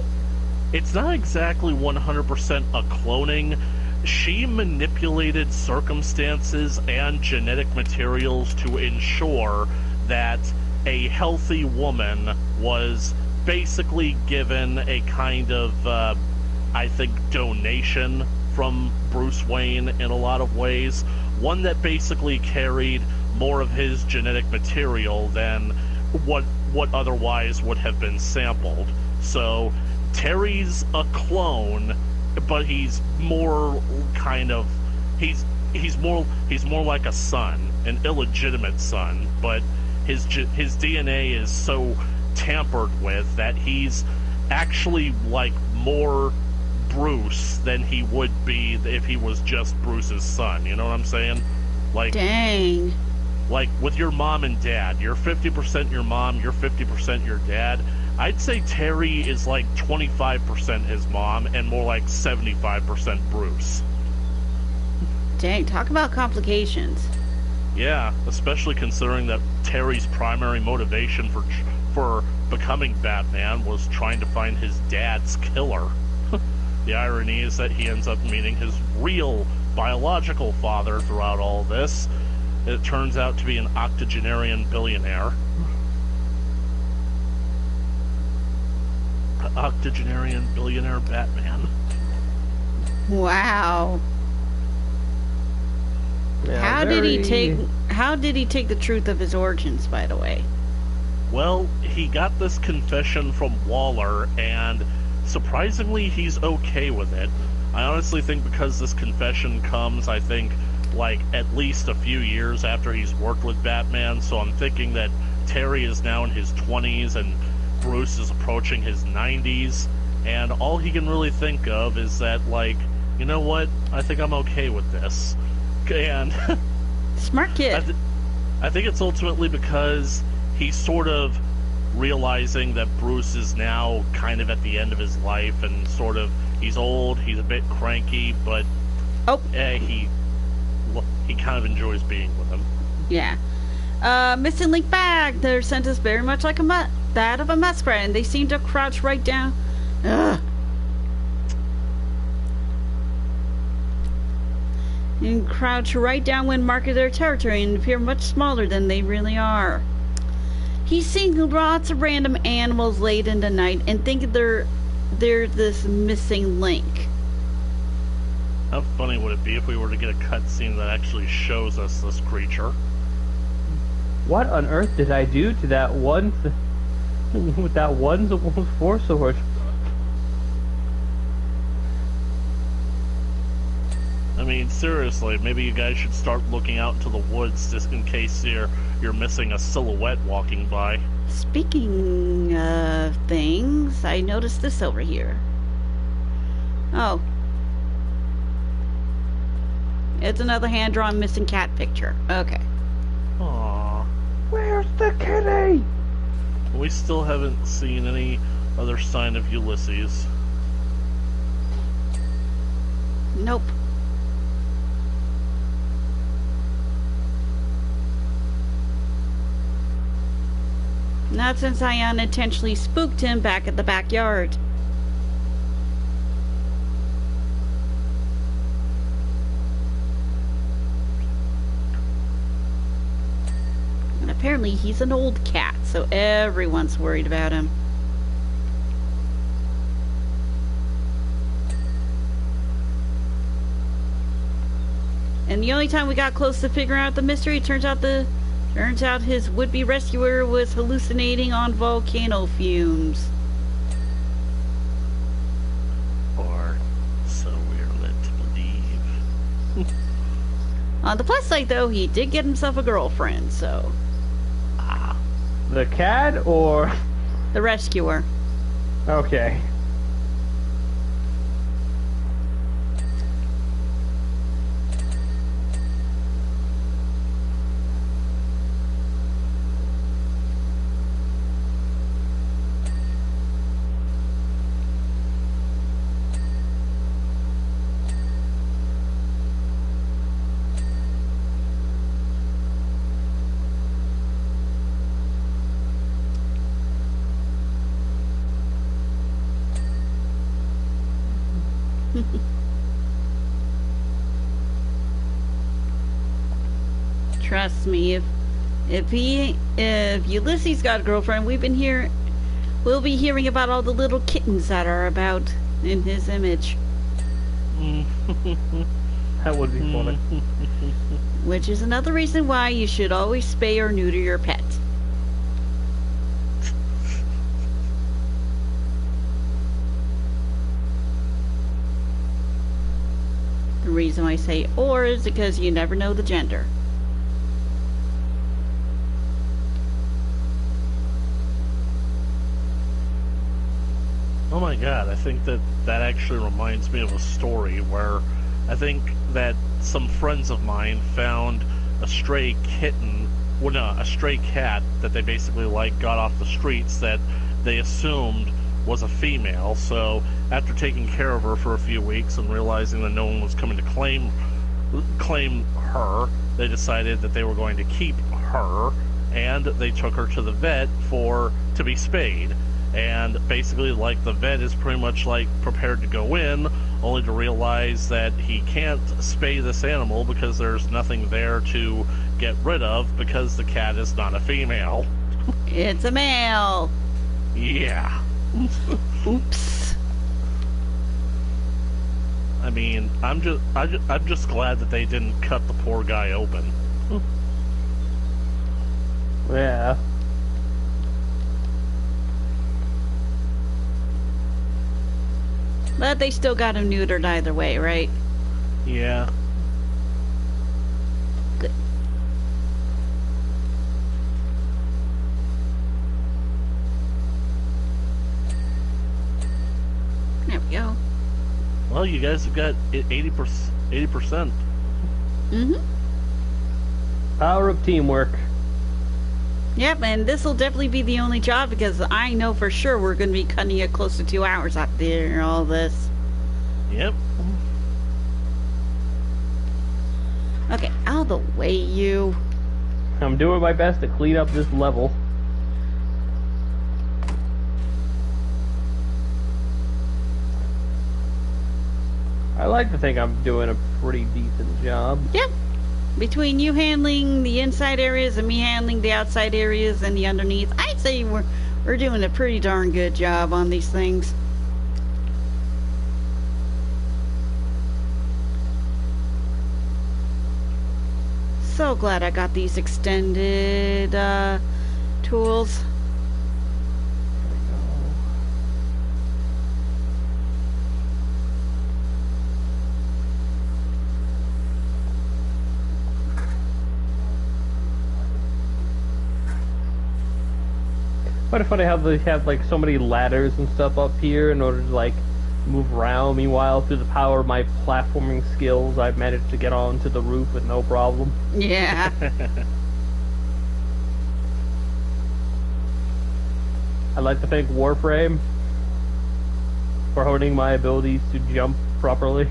It's not exactly 100% a cloning. She manipulated circumstances and genetic materials to ensure that a healthy woman was basically given a kind of, I think, donation from Bruce Wayne in a lot of ways. One that basically carried more of his genetic material than what otherwise would have been sampled. So Terry's a clone, but he's more kind of he's more like a son, an illegitimate son, but his DNA is so tampered with that he's actually like more Bruce than he would be if he was just Bruce's son. You know what I'm saying? Like, dang. Like with your mom and dad, you're 50% your mom, you're 50% your dad. I'd say Terry is like 25% his mom and more like 75% Bruce. Dang, talk about complications. Yeah, especially considering that Terry's primary motivation for becoming Batman was trying to find his dad's killer. The irony is that he ends up meeting his real biological father throughout all this. It turns out to be an octogenarian billionaire. Octogenarian billionaire Batman. Wow. Yeah, How did he take the truth of his origins, by the way? Well, he got this confession from Waller, and surprisingly, he's okay with it. I honestly think because this confession comes, I think, like, at least a few years after he's worked with Batman, so I'm thinking that Terry is now in his 20s, and Bruce is approaching his 90s, and all he can really think of is that, like, you know what, I think I'm okay with this. And Smart kid. I think it's ultimately because he's sort of realizing that Bruce is now kind of at the end of his life, and sort of, he's old, he's a bit cranky, but he kind of enjoys being with him. Yeah. Missing link bag. Their scent is very much like that of a muskrat, and they seem to crouch right down. Ugh. And crouch right down when marking their territory and appear much smaller than they really are. He's seen lots of random animals late in the night and think they're this missing link. How funny would it be if we were to get a cutscene that actually shows us this creature? What on earth did I do to that one with that one force sword? I mean, seriously, maybe you guys should start looking out into the woods just in case you're missing a silhouette walking by. Speaking of things, I noticed this over here. Oh. It's another hand-drawn missing cat picture. Okay. Aww. Where's the kitty? We still haven't seen any other sign of Ulysses. Nope. Not since I unintentionally spooked him back at the backyard. And apparently he's an old cat, so everyone's worried about him. And the only time we got close to figuring out the mystery, turns out his would-be rescuer was hallucinating on volcano fumes. Or so we're led to believe. On the plus side, though, he did get himself a girlfriend, so... The cat or... The rescuer. Okay. Trust me, if Ulysses got a girlfriend, we'll be hearing about all the little kittens that are about in his image. That would be funny. Which is another reason why you should always spay or neuter your pet. The reason I say or is because you never know the gender. Oh my god, I think that actually reminds me of a story where I think that some friends of mine found a stray kitten, well no, a stray cat that they basically got off the streets that they assumed was a female. So after taking care of her for a few weeks and realizing that no one was coming to claim her, they decided that they were going to keep her, and they took her to the vet to be spayed. And basically, the vet is pretty much prepared to go in, only to realize that he can't spay this animal because there's nothing there to get rid of because the cat is not a female. It's a male. Yeah. Oops. I mean, I'm just glad that they didn't cut the poor guy open. Yeah. But they still got him neutered either way, right? Yeah. Good. There we go. Well, you guys have got 80%. Mm-hmm. Power of teamwork. Yep, and this will definitely be the only job because I know for sure we're going to be cutting it close to 2 hours out there and all this. Yep. Okay, out of the way, you. I'm doing my best to clean up this level. I like to think I'm doing a pretty decent job. Yep. Between you handling the inside areas and me handling the outside areas and the underneath, I'd say we're doing a pretty darn good job on these things. So glad I got these extended tools. But funny how they have so many ladders and stuff up here in order to move around. Meanwhile, through the power of my platforming skills, I've managed to get onto the roof with no problem. Yeah. I'd like to thank Warframe for honing my abilities to jump properly.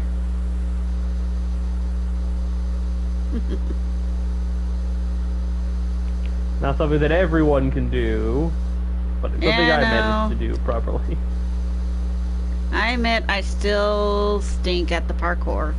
Not something that everyone can do, but it's something I managed to do properly. I admit I still stink at the parkour.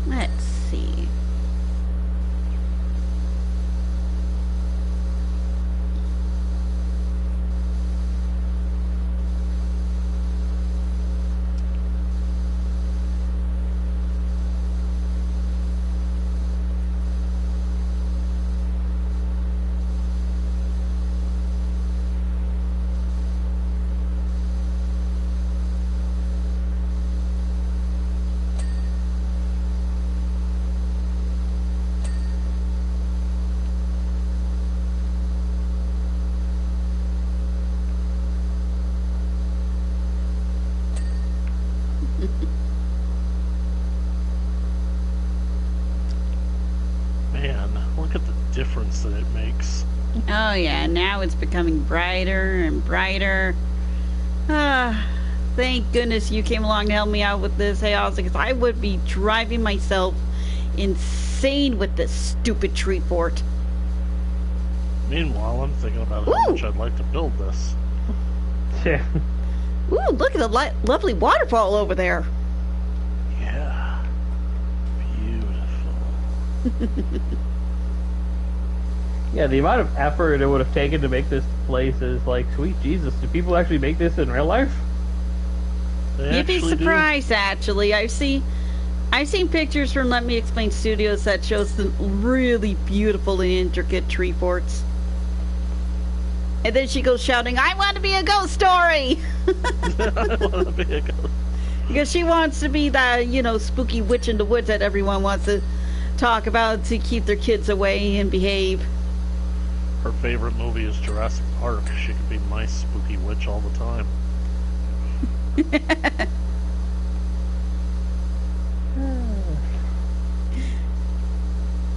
Let's see. Man, look at the difference that it makes. Oh yeah, now it's becoming brighter and brighter. Ah, thank goodness you came along to help me out with this, hey Ozzy, because I would be driving myself insane with this stupid tree fort. Meanwhile, I'm thinking about how much I'd like to build this. Yeah. Ooh, look at the lovely waterfall over there. Yeah. Beautiful. Yeah, the amount of effort it would have taken to make this place is like, sweet Jesus, do people actually make this in real life? You'd be surprised, actually. I've seen pictures from Let Me Explain Studios that shows some really beautiful and intricate tree forts. And then she goes shouting, I want to be a ghost story! I want to be a ghost. Because she wants to be that, spooky witch in the woods that everyone wants to talk about to keep their kids away and behave. Her favorite movie is Jurassic Park. She could be my spooky witch all the time.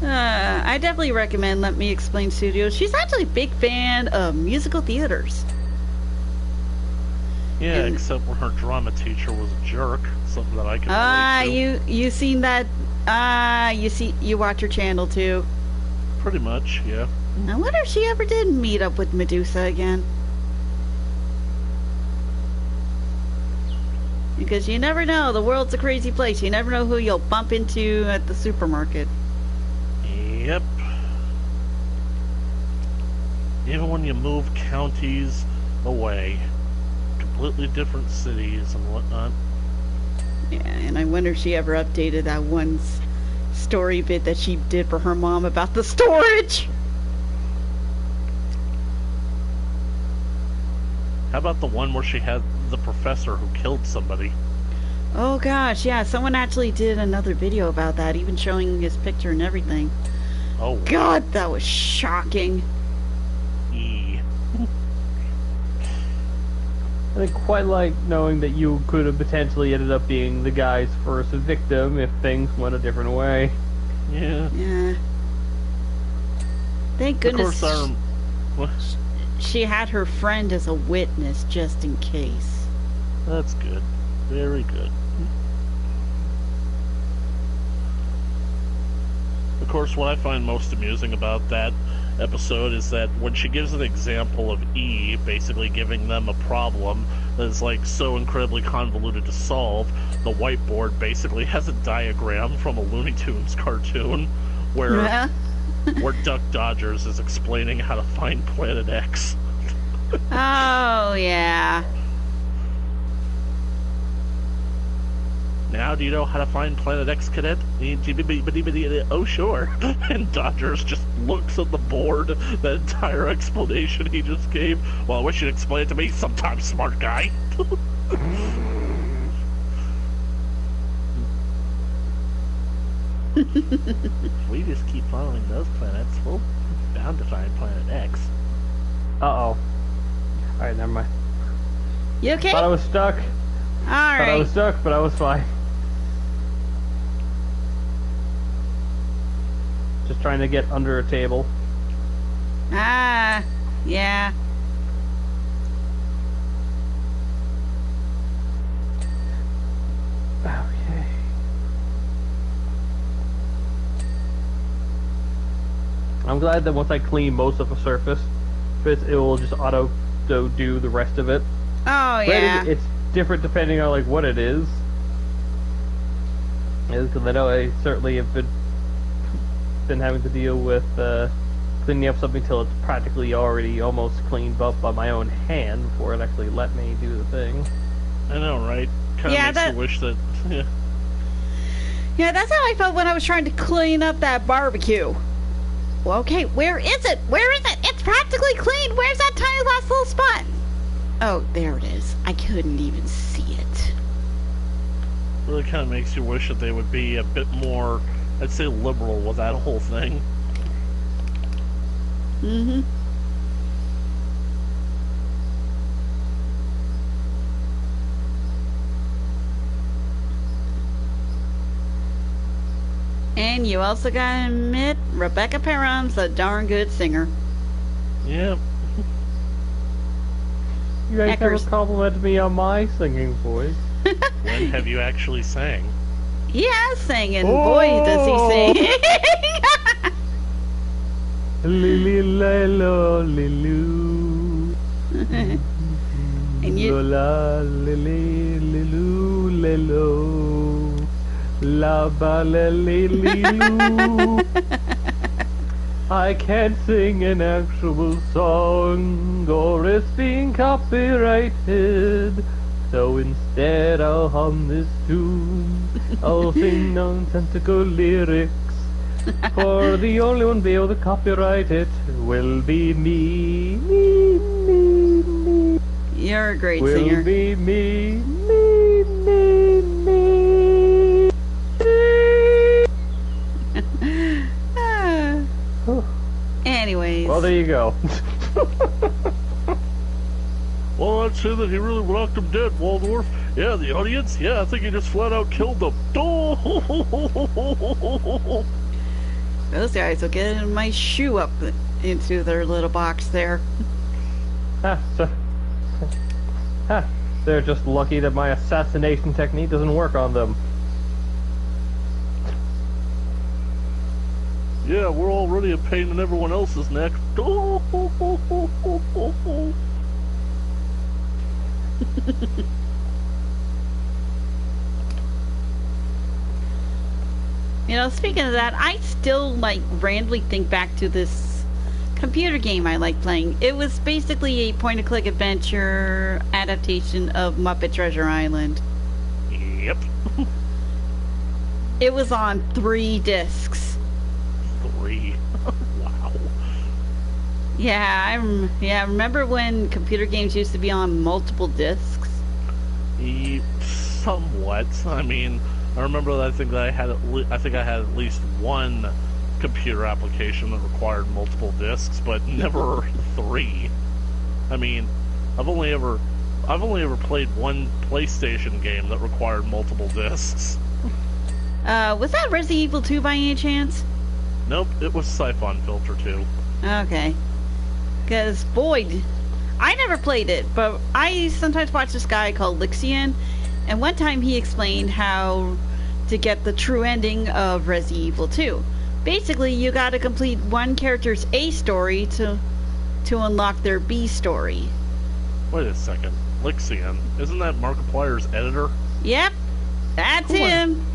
I definitely recommend Let Me Explain Studios. She's actually a big fan of musical theaters. Yeah, except when her drama teacher was a jerk. Something that I can relate to. You seen that? You watch her channel too. Pretty much, yeah. I wonder if she ever did meet up with Medusa again. Because you never know. The world's a crazy place. You never know who you'll bump into at the supermarket. Yep. Even when you move counties away, completely different cities and whatnot. Yeah, and I wonder if she ever updated that one story bit that she did for her mom about the storage. How about the one where she had the professor who killed somebody? Oh gosh, yeah, someone actually did another video about that, even showing his picture and everything. Oh. God, that was shocking. E. I think quite like knowing that you could have potentially ended up being the guy's first victim if things went a different way. Yeah. Yeah. Thank goodness Of course, she had her friend as a witness just in case. that's good. Very good. Of course, what I find most amusing about that episode is that when she gives an example of E basically giving them a problem that is like so incredibly convoluted to solve, the whiteboard basically has a diagram from a Looney Tunes cartoon where where Duck Dodgers is explaining how to find Planet X. Oh, yeah. Now, do you know how to find Planet X, Cadet? Oh, sure. And Dodgers just looks at the board, that entire explanation he just gave. Well, I wish you'd explain it to me sometime, smart guy. If we just keep following those planets, we'll be bound to find Planet X. Uh-oh. Alright, never mind. You okay? Thought I was stuck. Alright. Thought I was stuck, but I was fine. Just trying to get under a table. Ah, yeah. Okay. I'm glad that once I clean most of the surface, it will just auto do the rest of it. Oh, yeah. Granted, it's different depending on like what it is. Because I know I certainly have been having to deal with cleaning up something till it's practically already almost cleaned up by my own hand before it actually let me do the thing. I know, right? Kind of Yeah, makes you wish that. Yeah. Yeah, that's how I felt when I was trying to clean up that barbecue. Well, okay, where is it? Where is it? It's practically clean. Where's that tiny last little spot? Oh, there it is. I couldn't even see it. Really kind of makes you wish that they would be a bit more, I'd say, liberal with that whole thing. Mm-hmm. And you also gotta admit, Rebecca Perron's a darn good singer. Yep. You guys Eckers. never complimented me on my singing voice. When have you actually sang? He has singing. Boy, does he sing. Lily lilo lilu. And you, Lola lily lilu lilo. La ba la li li lu. I can't sing an actual song, or it's being copyrighted. So instead I'll hum this tune. I'll sing nonsensical lyrics. For the only one be able to copyright it will be me. Me, me, me. you're a great Will singer. be me. Me, me, me. Ah. Anyways. Well, there you go. Well, I'd say that he really rocked him dead, Waldorf. Yeah, the audience? Yeah, I think he just flat out killed them. Oh! Those guys will get my shoe up into their little box there. They're just lucky that my assassination technique doesn't work on them. Yeah, we're already a pain in everyone else's neck. Oh! You know, speaking of that, I still like randomly think back to this computer game I like playing. It was basically a point-and-click adventure adaptation of Muppet Treasure Island. Yep. It was on 3 discs. 3. Wow. Yeah, remember when computer games used to be on multiple discs? Somewhat. I mean, I remember that I think I had at least one computer application that required multiple discs, but never 3. I mean, I've only ever played one PlayStation game that required multiple discs. Was that Resident Evil 2 by any chance? Nope, it was Siphon Filter 2. Okay. Because, boy, I never played it, but I sometimes watch this guy called Lixian, and one time he explained how to get the true ending of Resident Evil 2. Basically, you gotta complete one character's A story to unlock their B story. Wait a second. Lixian. Isn't that Markiplier's editor? Yep, that's Who let- him.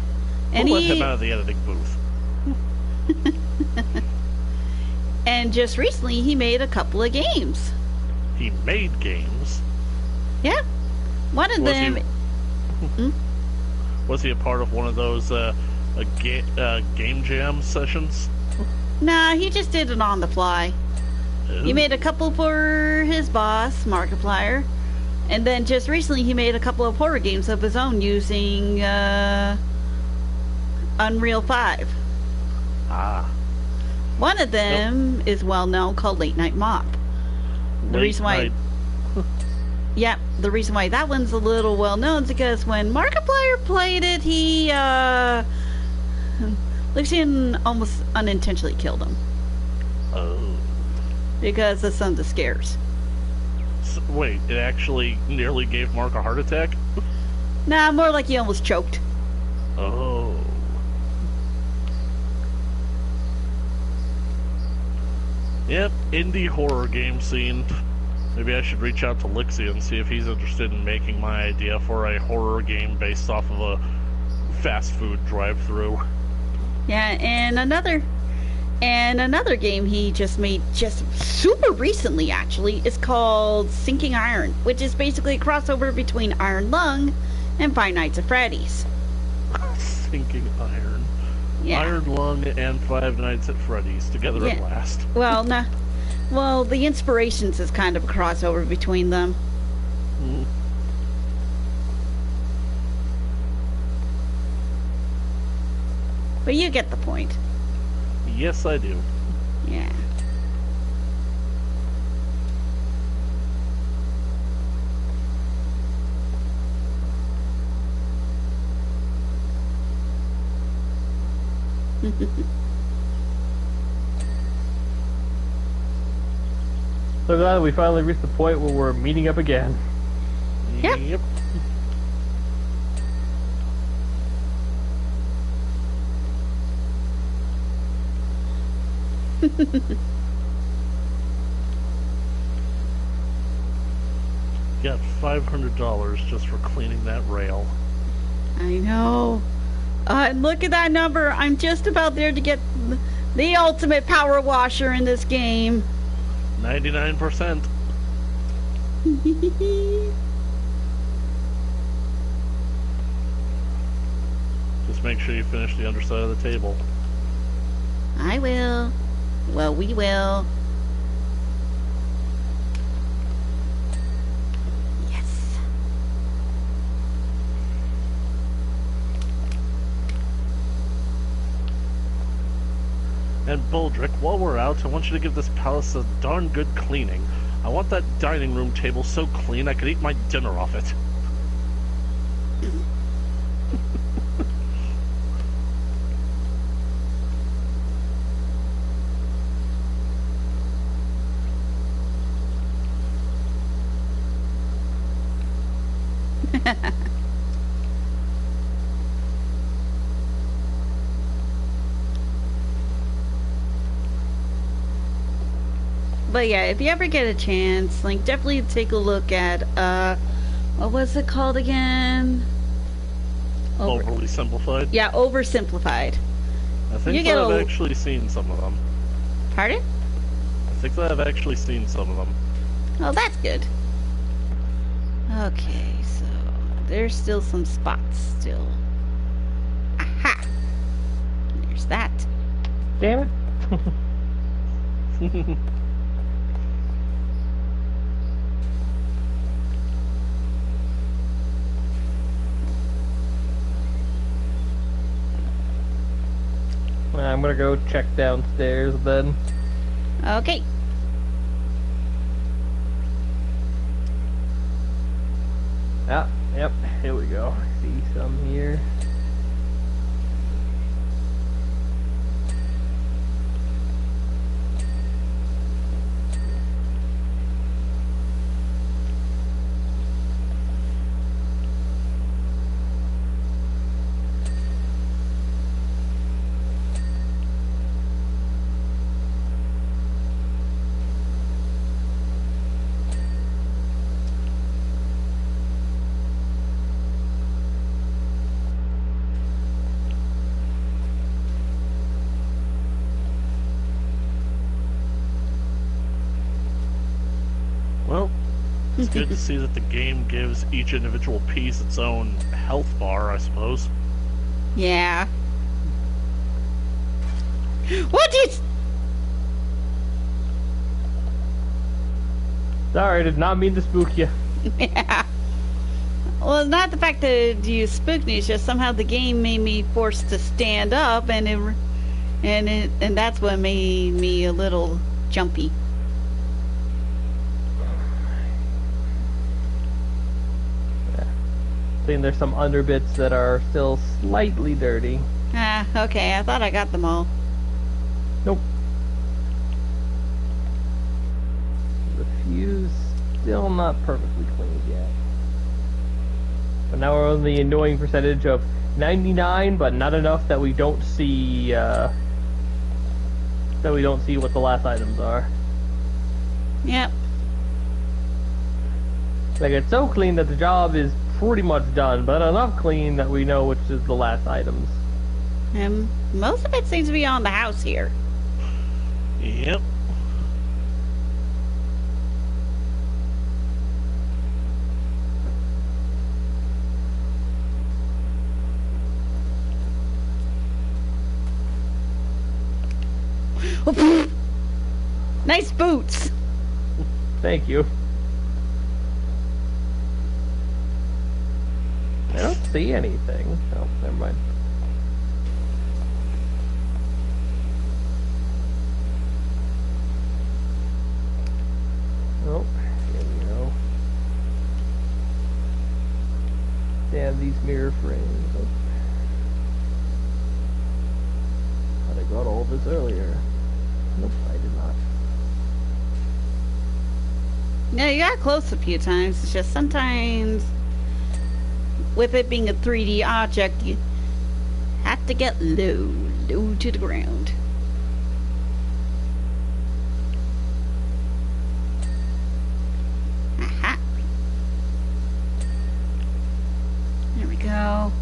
And Who let he him out of the editing booth? and just recently he made a couple of games. He made games. Yep. One of Was them he- Was he a part of one of those game jam sessions? Nah, he just did it on the fly. He made a couple for his boss, Markiplier, and then just recently he made a couple of horror games of his own using Unreal 5. Ah. One of them is well known, called Late Night Mop. The reason why, yeah, the reason why that one's a little well known is because when Markiplier played it, Lucian almost unintentionally killed him Oh. because of some of the scares. So, wait, it actually nearly gave Mark a heart attack? Nah, more like he almost choked. Oh. Yep, indie horror game scene. Maybe I should reach out to Lixie and see if he's interested in making my idea for a horror game based off of a fast food drive-through. Yeah, and another game he just made just super recently, actually, is called Sinking Iron, which is basically a crossover between Iron Lung and Five Nights at Freddy's. Sinking Iron. Yeah. Iron Lung and Five Nights at Freddy's together at last. Well, no. Well, the Inspirations is kind of a crossover between them. Mm. But you get the point. Yes, I do. Yeah. So glad we finally reached the point where we're meeting up again. Yep. Got $500 just for cleaning that rail. I know. Look at that number. I'm just about there to get the ultimate power washer in this game. 99%. Just make sure you finish the underside of the table. I will. Well, we will. Yes. And Buldrick, while we're out, I want you to give this palace a darn good cleaning. I want that dining room table so clean I could eat my dinner off it. But yeah, if you ever get a chance, like, definitely take a look at, what was it called again? Overly simplified? Yeah, Oversimplified. I think that I've actually seen some of them. Pardon? I think that I've actually seen some of them. Oh, that's good. Okay, so there's still some spots still. Aha! There's that. Damn it. I'm gonna go check downstairs then. Okay. Ah, yep, here we go. I see some here. Well, it's good to see that the game gives each individual piece its own health bar, I suppose. Yeah. What is... Sorry, did not mean to spook you. Yeah. Well, it's not the fact that you spooked me, it's just somehow the game made me forced to stand up, and that's what made me a little jumpy. I think there's some underbits that are still slightly dirty. Ah, okay, I thought I got them all. Nope. The fuse still not perfectly cleaned yet. But now we're on the annoying percentage of 99, but not enough that we don't see what the last items are. Yep. Like, it's so clean that the job is pretty much done, but enough clean that we know which is the last items. Most of it seems to be on the house here. Yep. Oh, nice boots. Thank you. I don't see anything. Oh, never mind. Oh, here we go. Damn these mirror frames. Oh. Thought I got all this earlier. Nope, I did not. No, you got close a few times. It's just sometimes, with it being a 3D object, you have to get low to the ground. Aha. There we go.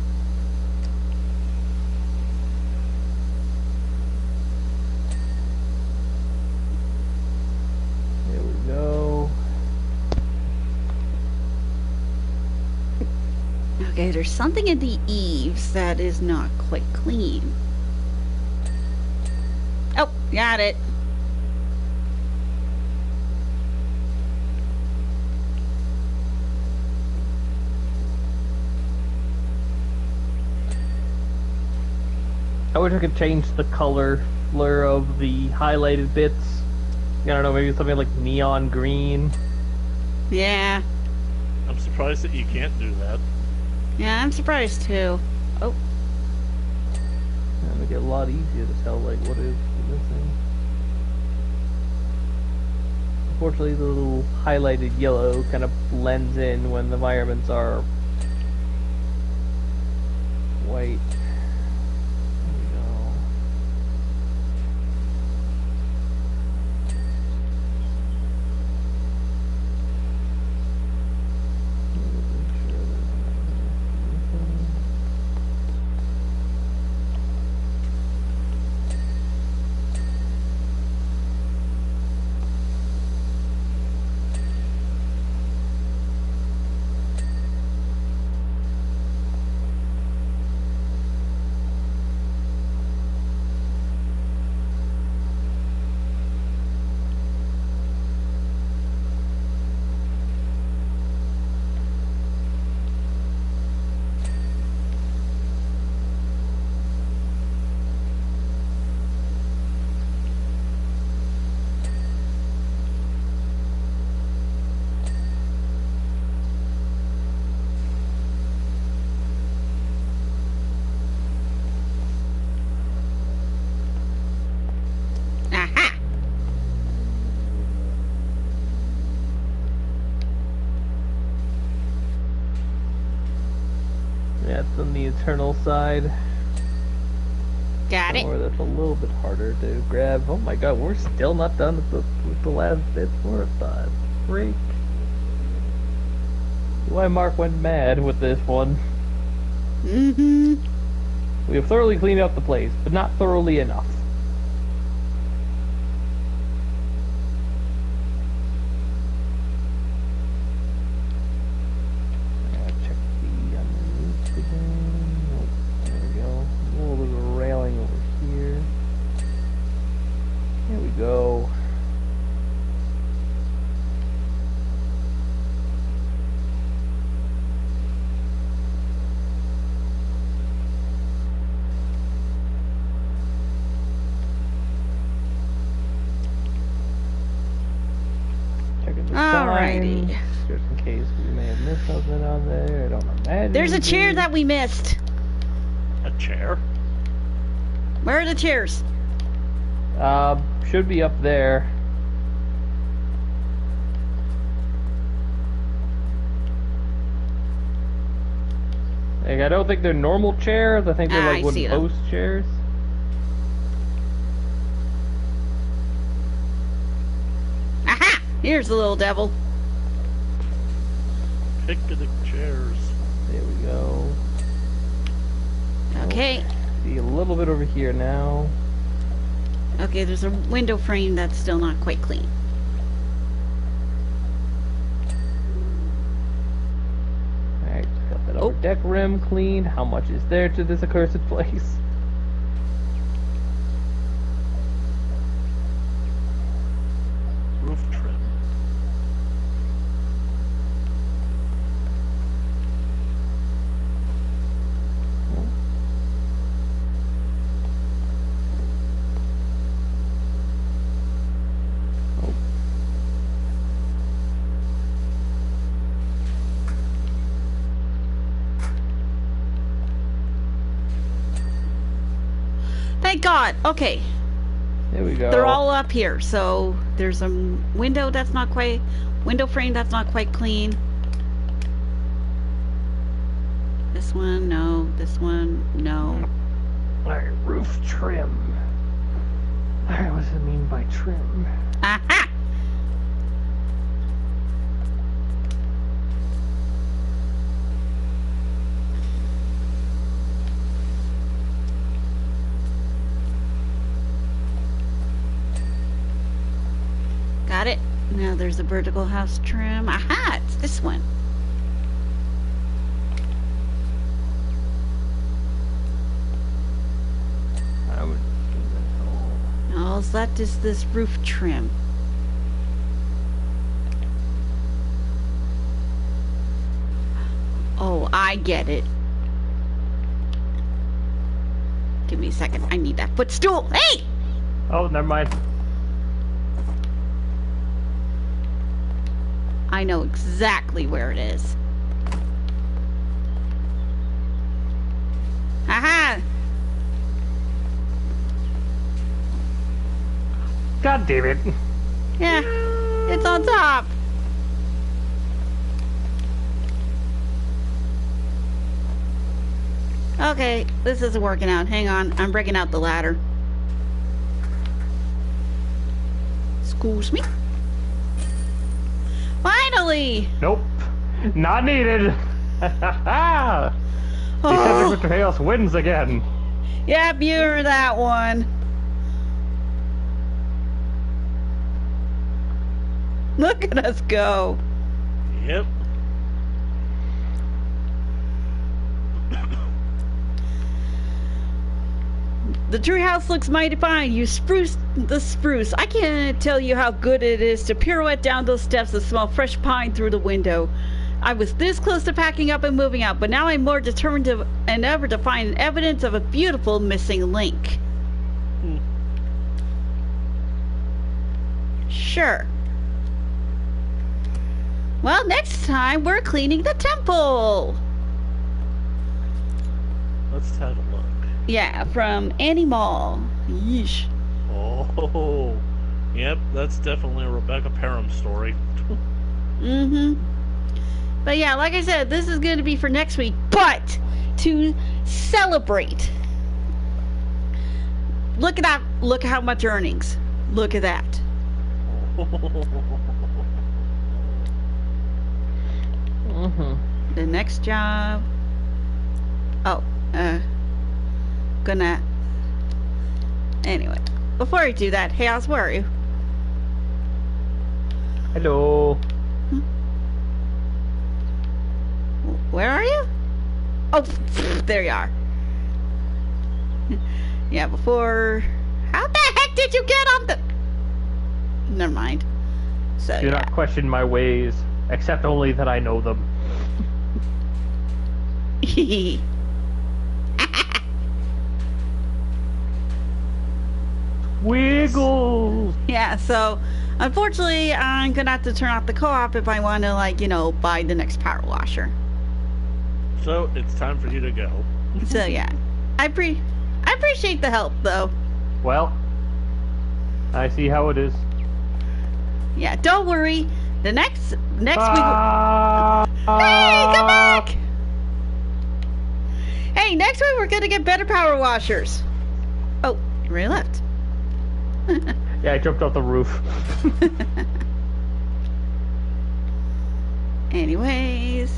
There we go. Okay, there's something in the eaves that is not quite clean. Oh, got it. I wish I could change the color of the highlighted bits. I don't know, maybe something like neon green. Yeah. I'm surprised that you can't do that. Yeah, I'm surprised too. Oh. That would make it a lot easier to tell like what is missing. Unfortunately, the little highlighted yellow kind of blends in when the environments are white. There we go. Aha. Yeah, it's on the eternal side. Got it. Or that's a little bit harder to grab. Oh my god, we're still not done with the last bit. What the freak? Why Mark went mad with this one. Mm-hmm. We have thoroughly cleaned up the place, but not thoroughly enough. Check the underneath again. Nope, there we go. A little bit of a railing over here. There we go. Checking the Alrighty. signs, just in case we may have missed something on there. I don't imagine. There's a we chair did. that we missed. A chair? Where are the chairs? Should be up there. Like, I don't think they're normal chairs. I think they're I like wooden see them. post chairs. Aha! Here's the little devil. Picnic chairs. There we go. Okay. See a little bit over here now. Okay, there's a window frame that's still not quite clean. Alright, got that upper deck rim cleaned. How much is there to this accursed place? Roof trim. Thank God. Okay. There we go. They're all up here. So there's a window that's not quite, window frame that's not quite clean. This one, no. This one, no. Alright, roof trim. Alright, what does it mean by trim? Aha! Got it. Now there's a vertical house trim. Aha! It's this one. I would do All left is this roof trim. Oh, I get it. Give me a second. I need that footstool. Hey! Oh, never mind. I know exactly where it is. Aha! God damn it. Yeah, it's on top. Okay, this isn't working out. Hang on, I'm breaking out the ladder. Excuse me. Finally! Nope. Not needed. Oh. Because Mr. Chaos wins again. Yep, you're that one. Look at us go. Yep. The treehouse looks mighty fine. You spruced the spruce. I can't tell you how good it is to pirouette down those steps and smell fresh pine through the window. I was this close to packing up and moving out, but now I'm more determined than ever to find evidence of a beautiful missing link. Sure. Well, next time we're cleaning the temple. Let's have a look. Yeah, from Animal. Yeesh. Oh, yep, that's definitely a Rebecca Parham story. Mm-hmm. But yeah, like I said, this is going to be for next week. But to celebrate, look at that. Look how much earnings. Look at that. Mm-hmm. The next job. Oh, gonna. Anyway, before I do that, Chaos, where are you? Hello. Where are you? Oh, there you are. Yeah, before. How the heck did you get on the? Never mind. So Do yeah. not question my ways, except only that I know them. Wiggles! Yeah, so unfortunately I'm gonna have to turn off the co-op if I want to, like, you know, buy the next power washer. So it's time for you to go. So yeah, I appreciate the help though. Well, I see how it is. Yeah, don't worry. The next week. Ah! Hey, come back! Hey, next week we're gonna get better power washers. Oh, you already left. Yeah, I jumped off the roof. Anyways.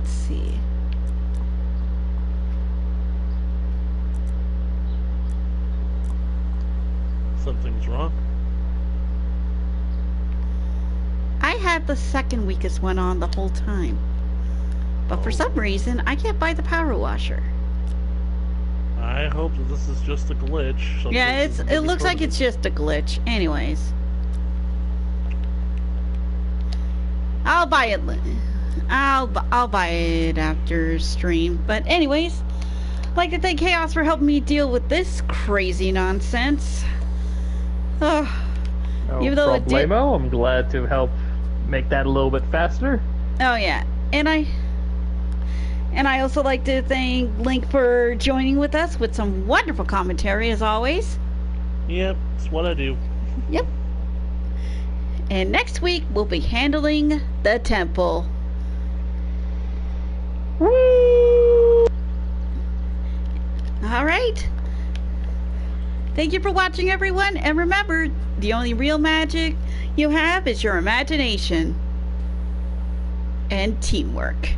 let's see. Something's wrong. I had the second weakest one on the whole time. But for some reason, I can't buy the power washer. I hope that this is just a glitch. Yeah, it looks like it's just a glitch. Anyways. I'll buy it. I'll buy it after stream. But anyways, I'd like to thank Chaos for helping me deal with this crazy nonsense. No Even though it did. problemo. I'm glad to help make that a little bit faster. Oh yeah, and I also like to thank Link for joining with us with some wonderful commentary as always. Yep, it's what I do. Yep. And next week we'll be handling the temple. Woo! All right. Thank you for watching, everyone, and remember, the only real magic you have is your imagination and teamwork.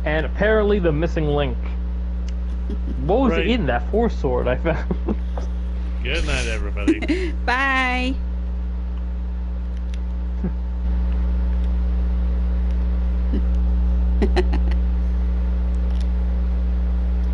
And apparently the missing link. What was Right. in that force sword I found? Good night, everybody. Bye.